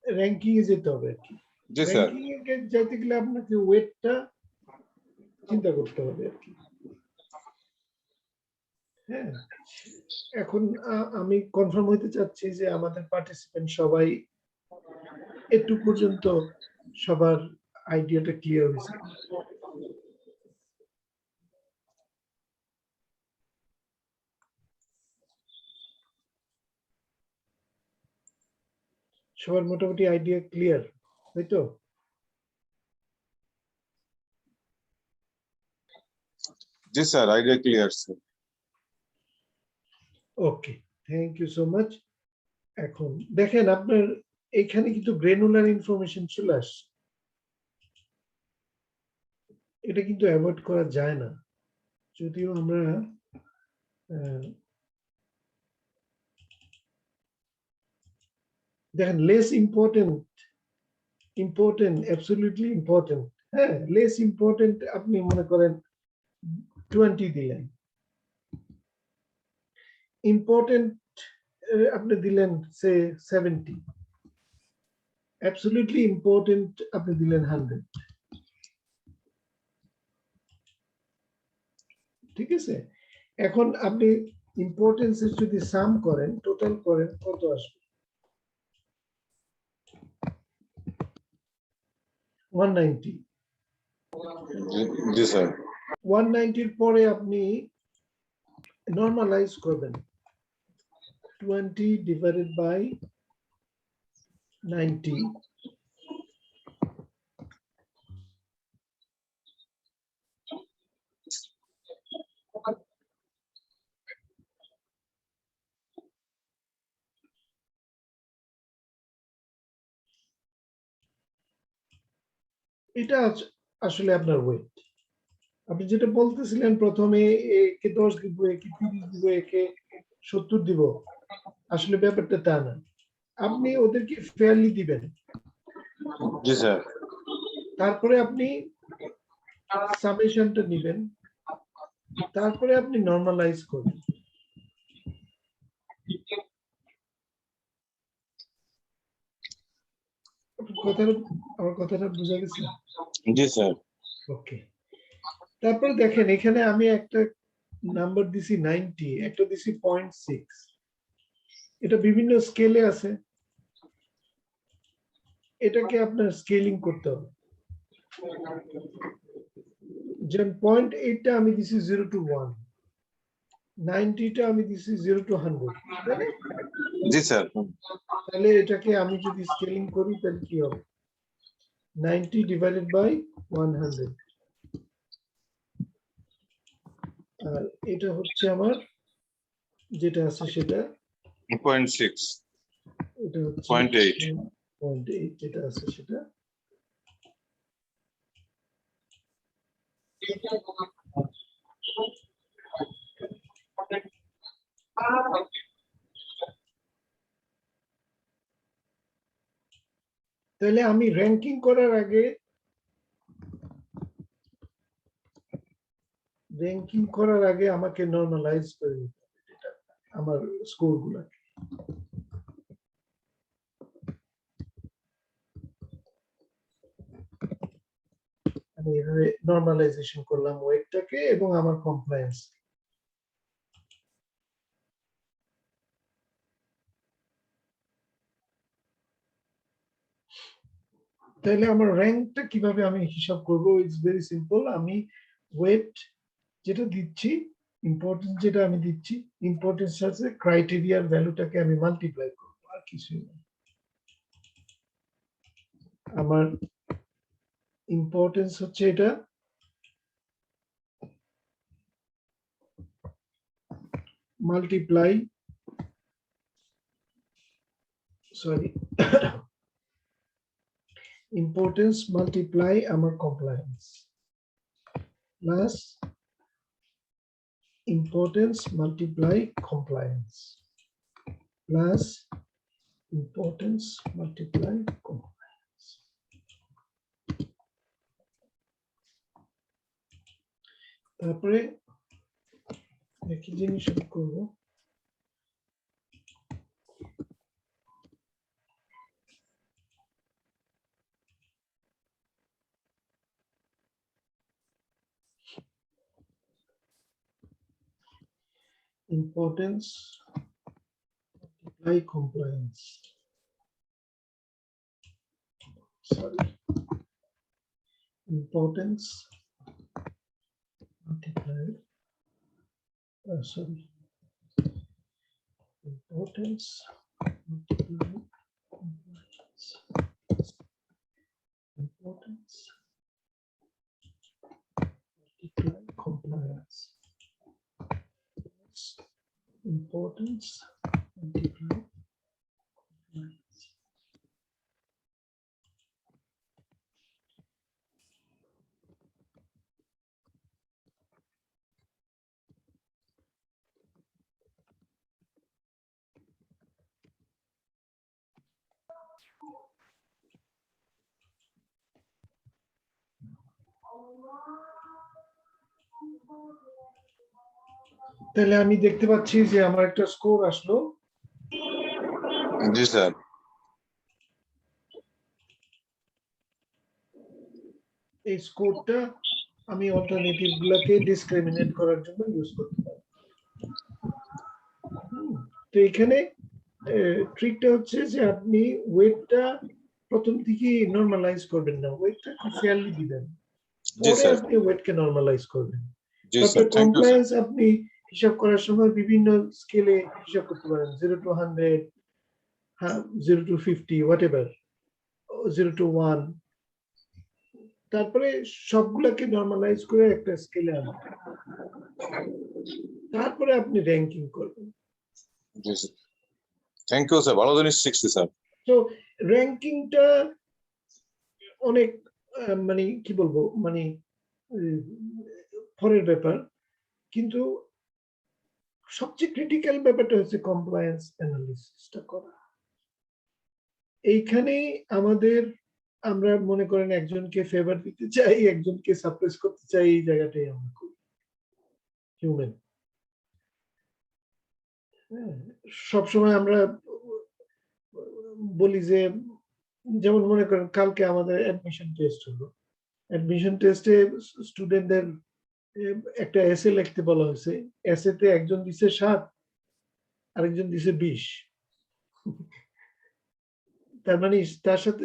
র্যাঙ্কিং এ যেতে হবে আর কি। জি স্যার। র্যাঙ্কিং এ যাইতে গেলে আপনাকে ওয়েটটা চিন্তা করতে হবে আর কি। হ্যাঁ, এখন আমি কনফার্ম হইতে চাচ্ছি যে আমাদের পার্টিসিপেন্ট সবাই একটু পর্যন্ত সবার আইডিয়াটা ক্লিয়ার হয়েছে। সবার মোটামুটি আইডিয়া ক্লিয়ার, তাই তো? জি sir, idea clear sir. Okay, thank you so much. এখন দেখেন আপনার এখানে কিন্তু গ্রানুলার ইনফরমেশন চলে আসছে, এটা কিন্তু অ্যাভয়েড করা যায় না। যদিও আমরা দেখেন লেস ইম্পর্টেন্ট অ্যাবসলিউটলি ইম্পর্টেন্ট, হ্যাঁ, লেস ইম্পর্টেন্ট আপনি মনে করেন 20 দিলেন, ইম্পর্টেন্ট আপনি দিলেন সে 70, অ্যাবসলিউটলি ইম্পর্টেন্ট আপনি দিলেন 100, ঠিক আছে? এখন আপনি ইম্পর্টেন্সের যদি সাম করেন, টোটাল করেন, কত আসবে? 190। জি স্যার। 190 এর পরে আপনি নরমালাইজ করবেন, 20 ডিভাইডেড বাই 90, এটা আসলে আপনার ওয়েট। আপনি যেটা বলতেছিলেন প্রথমে একে 10 দিব, একে 30 দিব, একে 70 দিব, আসলে ব্যাপারটা তা না। আপনি ওদেরকে ফেয়ারলি দিবেন, জি স্যার। তারপরে আপনি সামেশনটা নিবেন, তারপরে আপনি নরমালাইজ করবেন। আমার কথাটা বোঝা গেছে? জি স্যার। ওকে, তারপরে দেখেন এখানে আমি একটা নাম্বার দিছি 90, একটা দিছি 0.6, এটা বিভিন্ন স্কেলে আছে, এটাকে আপনার স্কেলিং করতে হবে। যেমন 0.8টা আমি দিছি 0 to 1, 90টা আমি দিছি 0 to 100, তাই না? জি স্যার। তাহলে এটাকে আমি যদি স্কেলিং করি তাহলে কি হবে? 90 ডিভাইডেড বাই 100, আর এটা হচ্ছে আমার যেটা আছে সেটা 0.6, এটা হচ্ছে 0.8 0.8 যেটা আছে সেটা। তাহলে আমি র্যাঙ্কিং করার আগে আমাকে নরমালাইজ করে নিতে হবে এটা আমার স্কোর গুলাকে। আমি এভাবে নরমালাইজেশন করলাম ওয়েটটাকে এবং আমার কমপ্লায়েন্স। তাহলে আমার র্যাঙ্কটা কিভাবে আমি হিসাব করব? It's very simple. আমি ওয়েট যেটা দিচ্ছি, ইম্পর্টেন্স যেটা আমি দিচ্ছি, ইম্পর্টেন্স সাথে ক্রাইটেরিয়ার ভ্যালুটাকে আমি মাল্টিপ্লাই করব, আর কিছুই না। আমার ইম্পর্টেন্স হচ্ছে এটা, মাল্টিপ্লাই, সরি, ইম্পর্টেন্স মাল্টিপ্লাই আমার compliance plus importance multiply compliance plus importance multiply compliance. তারপরে একই জিনিস আমি করব, importance multiply compliance, sorry, importance multiply, sorry, importance multiply compliance, importance multiply compliance, importance multiply compliance. তাহলে আমি দেখতে পাচ্ছি যে আমার একটা স্কোর আসলো। জি স্যার। এই স্কোরটা আমি অল্টারনেটিভ গুলাকে ডিসক্রিমিনেট করার জন্য ইউজ করতে পারি। তো এখানে ট্রিকটা হচ্ছে যে আপনি ওয়েটটা প্রথম থেকে নরমালাইজ করবেন না, ওয়েটটা খুব ফেয়ারলি দিবেন, পরে আপনি ওয়েটকে নরমালাইজ করবেন। তারপরে কমপ্লায়েন্স আপনি হিসাব করার সময় বিভিন্ন স্কেলে হিসাব করতে পারেন, 0 to 100, 0 to 50, হোয়াটএভার, 0 to 1, তারপরে সবগুলোকে নরমালাইজ করে একটা স্কেলে আনবেন, তারপরে আপনি র্যাঙ্কিং করবেন। জি স্যার, থ্যাংক ইউ স্যার, ভালো জিনিস শিখছি স্যার। তো র্যাঙ্কিংটা অনেক মানে কি বলবো, মানে পরের ব্যাপার, কিন্তু সবচেয়ে ক্রিটিক্যাল ব্যাপারটা হচ্ছে কমপ্লায়েন্স অ্যানালিসিসটা করা। এইখানেই আমাদের, আমরা মনে করেন একজনকে ফেভার দিতে চাই, একজনকে সাপ্রেস করতে চাই, এই জায়গাটাই আমরা করি হিউম্যান। সবসময় আমরা বলি যে, যেমন মনে করেন কালকে আমাদের অ্যাডমিশন টেস্ট হলো, অ্যাডমিশন টেস্টে স্টুডেন্টদের একটা এসে লিখতে বলা হয়েছে, এসেতে একজন দিছে 7, আরেকজন দিছে 20। তার মানে তার সাথে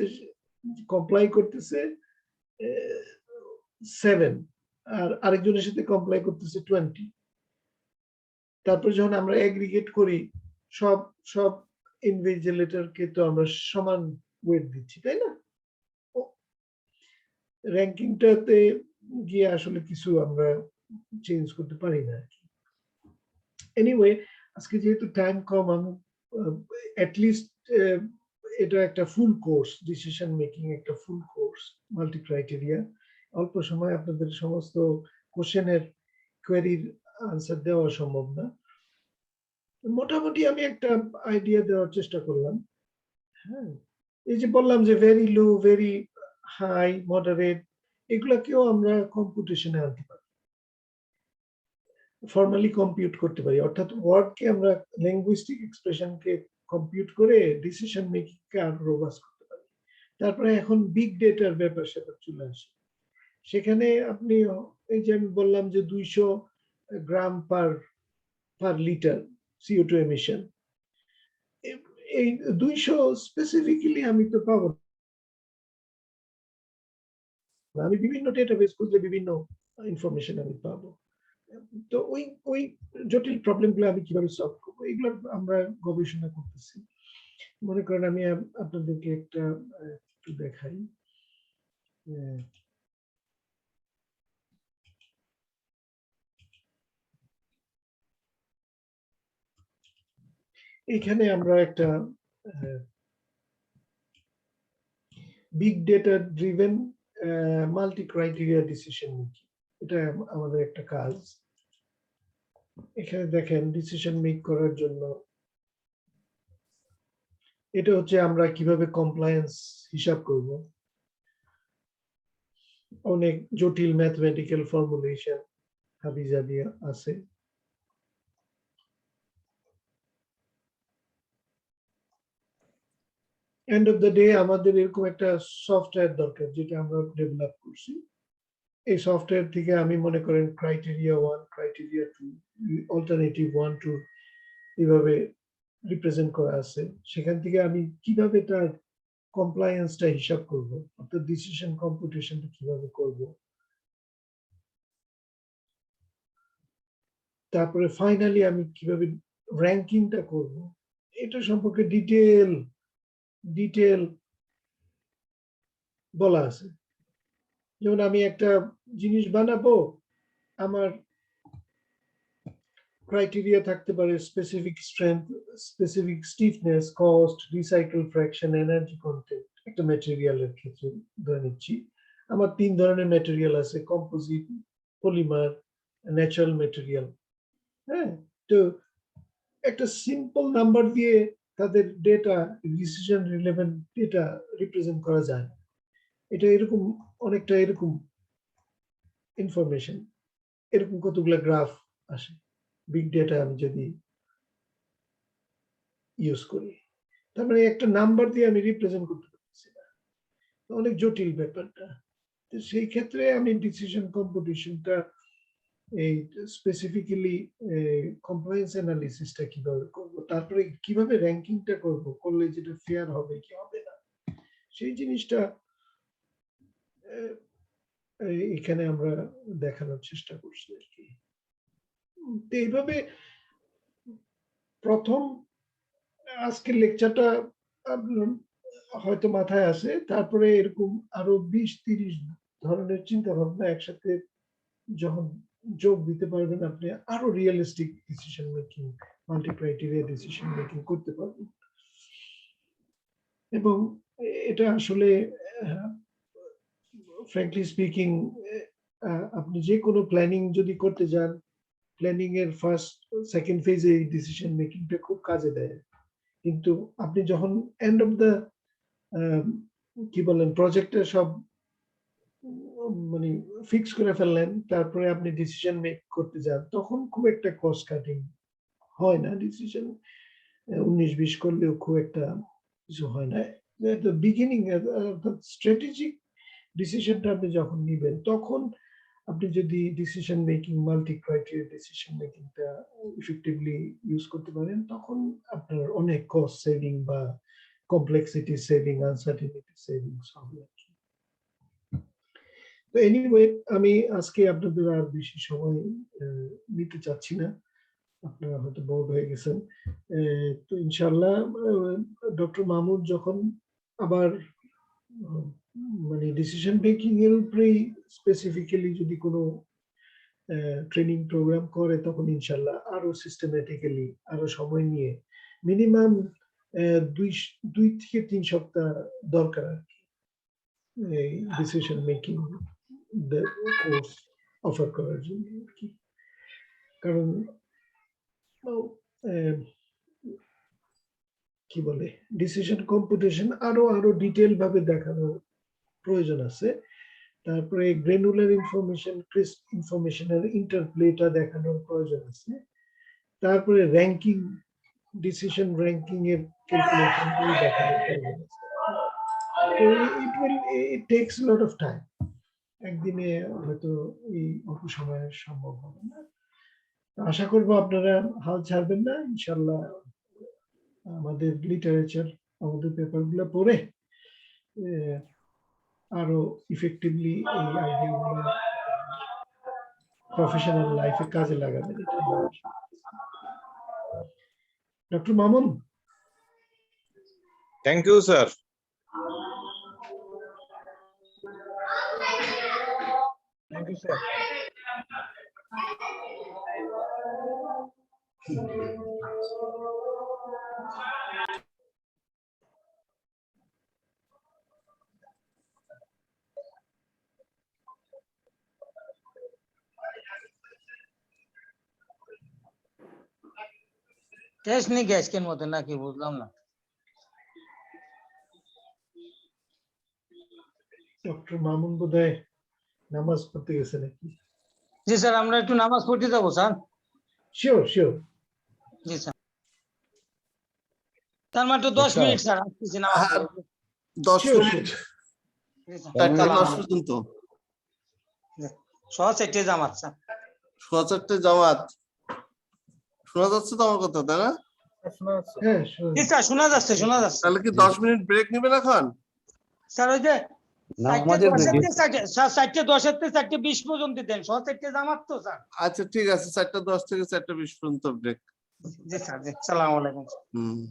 কমপ্লাই করতেছে 7, আর আরেকজনের সাথে কমপ্লাই করতেছে 20। তারপর যখন আমরা এগ্রিগেট করি সব সব ইনভিজিলেটরকে তো আমরা সমান ওয়েট দিচ্ছি, তাই না? র্যাঙ্কিংটাতে গিয়ে আসলে কিছু আমরা চেঞ্জ করতে পারি না। এনিওয়ে, আজকে যেহেতু টাইম কম, আমি অ্যাটলিস্ট এটা একটা ফুল কোর্স, ডিসিশন মেকিং একটা ফুল কোর্স, মাল্টি ক্রাইটেরিয়া। অল্প সময় আপনাদের সমস্ত কোশ্চেনের কোয়েরির আনসার দেওয়া সম্ভব না। মোটামুটি আমি একটা আইডিয়া দেওয়ার চেষ্টা করলাম। হ্যাঁ, এই যে বললাম যে very low, very high, moderate, এগুলাকেও আমরা কম্পিউটেশনে আনতে পারি, ফর্মালি কম্পিউট করতে পারি। অর্থাৎ ওয়ার্ডকে আমরা লিঙ্গুইস্টিক এক্সপ্রেশনকে কম্পিউট করে ডিসিশন মেকিংকে আরো রোবাস্ট করতে পারি। তারপরে এখন বিগ ডেটার ব্যাপার সেটা চলে আসে। সেখানে আপনি এই যে আমি বললাম যে 200 গ্রাম পার লিটার CO2 এমিশন, এই 200 স্পেসিফিক্যালি আমি তো পাবো না। আমি বিভিন্ন ডেটাবেস খুঁজলে বিভিন্ন ইনফরমেশন আমি পাবো। তো ওই জটিল প্রবলেমগুলো আমি কিভাবে সলভ করবো, এগুলো আমরা গবেষণা করতেছি। মনে করেন আমি আপনাদেরকে একটা একটু দেখাই। এখানে আমরা একটা big data driven multi criteria decision making, এটা আমাদের একটা কাজ। এখানে দেখেন ডিসিশন মেক করার জন্য এটা হচ্ছে আমরা কিভাবে কমপ্লায়েন্স হিসাব করব। অনেক জটিল ম্যাথমেটিক্যাল ফর্মুলেশন হাবিজাবি আছে। এন্ড অফ দ্য ডে আমাদের এরকম একটা সফটওয়্যার দরকার যেটা আমরা ডেভেলপ করছি। এই সফটওয়্যার থেকে আমি মনে করেন ক্রাইটেরিয়া 1, ক্রাইটেরিয়া 2, অল্টারনেটিভ 1, 2 এইভাবে রিপ্রেজেন্ট করা আছে। সেখান থেকে আমি কিভাবে তার কমপ্লায়েন্সটা হিসাব করব, অর্থাৎ ডিসিশন কম্পিউটেশনটা কিভাবে করব। তারপরে ফাইনালি আমি কিভাবে র্যাঙ্কিংটা করব, এটা সম্পর্কে ডিটেল বলা আছে। যেমন আমি একটা জিনিস বানাবো, আমার ক্রাইটেরিয়া থাকতে পারে specific strength, specific stiffness, cost, recycle fraction, energy content. একটা ম্যাটেরিয়ালের ক্ষেত্রে ধরে নিচ্ছি আমার 3 ধরনের ম্যাটেরিয়াল আছে, কম্পোজিট, পলিমার, ন্যাচারাল ম্যাটেরিয়াল। হ্যাঁ, তো একটা সিম্পল নাম্বার দিয়ে তাদের data, decision relevant data represent করা যায়। এটা এরকম অনেকটা এরকম ইনফরমেশন, এরকম কতগুলো গ্রাফ আসে বিগ ডেটা আমি যদি ইউজ করি। তার মানে একটা নাম্বার দিয়ে আমি রিপ্রেজেন্ট করতে পারছি না, অনেক জটিল ব্যাপারটা। তো সেই ক্ষেত্রে আমি ডিসিশন কম্পিউটেশনটা এই স্পেসিফিক্যালি কমপ্লায়েন্স অ্যানালিসিসটা কিভাবে করব, তারপরে কিভাবে র্যাঙ্কিংটা করব, করলে যেটা ফেয়ার হবে কি হবে না, সেই জিনিসটা এখানে আমরা দেখানোর চেষ্টা করছি আর কি। তো এইভাবে প্রথম আজকের লেকচারটা হয়তো মাথায় আসে, তারপরে এরকম আরো 20-30 ধরনের চিন্তা ভাবনা একসাথে যখন যোগ দিতে পারবেন, আপনি আরো realistic decision making, multi criteria decision making করতে পারবেন। এবং এটা আসলে ফ্র্যাঙ্কলি স্পিকিং, আপনি যে কোনো প্ল্যানিং যদি করতে যান, প্ল্যানিং এর ফার্স্ট সেকেন্ড ফেজে এই ডিসিশন মেকিংটা খুব কাজে দেয়। কিন্তু আপনি যখন এন্ড অফ দ্য কি বলেন প্রজেক্টের সব মানে ফিক্স করে ফেললেন, তারপরে আপনি ডিসিশন মেক করতে যান, তখন খুব একটা কস্ট কাটিং হয় না। ডিসিশন 19-20 করলেও খুব একটা কিছু হয় না। বিগিনিং স্ট্র্যাটেজিক ডিসিশনটা আপনি যখন নিবেন, তখন আপনি যদি decision making multi criteria decision মেকিংটা ইফেক্টিভলি ইউজ করতে পারেন তখন আপনার অনেক কস্ট সেভিং বা কমপ্লেক্সিটি সেভিং আনসার্টেনিটি সেভিংস হবে আর কি। তো এনিওয়ে আমি আজকে আপনাদের আর বেশি সময় নিতে চাচ্ছি না, আপনারা হয়তো বোর্ড হয়ে গেছেন। তো ইনশাআল্লাহ ডক্টর মাহমুদ যখন আবার মানে ডিসিশন মেকিং এর উপরেই স্পেসিফিক্যালি যদি কোনো ট্রেনিং প্রোগ্রাম করে তখন ইনশাআল্লাহ আরো সিস্টেমেটিক্যালি আরো সময় নিয়ে মিনিমাম 2 থেকে 3 সপ্তাহ দরকার আর কি এই ডিসিশন মেকিং কোর্স অফার করার জন্য আর কি। কারণ কি বলে ডিসিশন কম্পিউটেশন আরো ডিটেইল ভাবে দেখানো প্রয়োজন আছে। তারপরে গ্রানুলার ইনফরমেশন ক্রিস্প ইনফরমেশনের ইন্টারপ্লেটা দেখানোর প্রয়োজন আছে। তারপরে র্যাঙ্কিং ডিসিশন র্যাঙ্কিং এর ক্যালকুলেশন দেখানোর প্রয়োজন আছে। ইট টেকস লট অফ টাইম, একদিনে হয়তো এই অল্প সময়ে সম্ভব হবে না। আশা করবো আপনারা হাল ছাড়বেন না, ইনশাল্লাহ আমাদের লিটারেচার আমাদের পেপারগুলো পড়ে আরো ইফেক্টিভলি এই আইডিয়াগুলো প্রফেশনাল লাইফে কাজে লাগাবেন। Doctor Mamun, thank you sir. Thank you sir. Test নেই গ্যাসকের মতো নাকি বুঝলাম না। ডক্টর মামুন বোধহয় নামাজ পড়তে গেছে নাকি? জি স্যার, আমরা একটু নামাজ পড়তে যাবো স্যার। Sure sure. জি স্যার, তার মাত্র 10 মিনিট স্যার, আসতেছি নামাজ পড়তে। 10 শিওর মিনিট শিওর। জি স্যার, 4:10 পর্যন্ত। 4:30 জামাত স্যার। 4:30 জামাত। শোনা যাচ্ছে তো আমার কথা, তাই না? হ্যাঁ শিওর। জি স্যার, শোনা যাচ্ছে শোনা যাচ্ছে। তাহলে কি 10 মিনিট ব্রেক নেবেন এখন? স্যার ওই যে 4:10 থেকে 4:20 পর্যন্ত দেন, 4:30 জামাত তো স্যার। আচ্ছা ঠিক আছে, 4:10 থেকে 4:20 পর্যন্ত ব্রেক। জি স্যার, জি, আসসালামু আলাইকুম। হুম।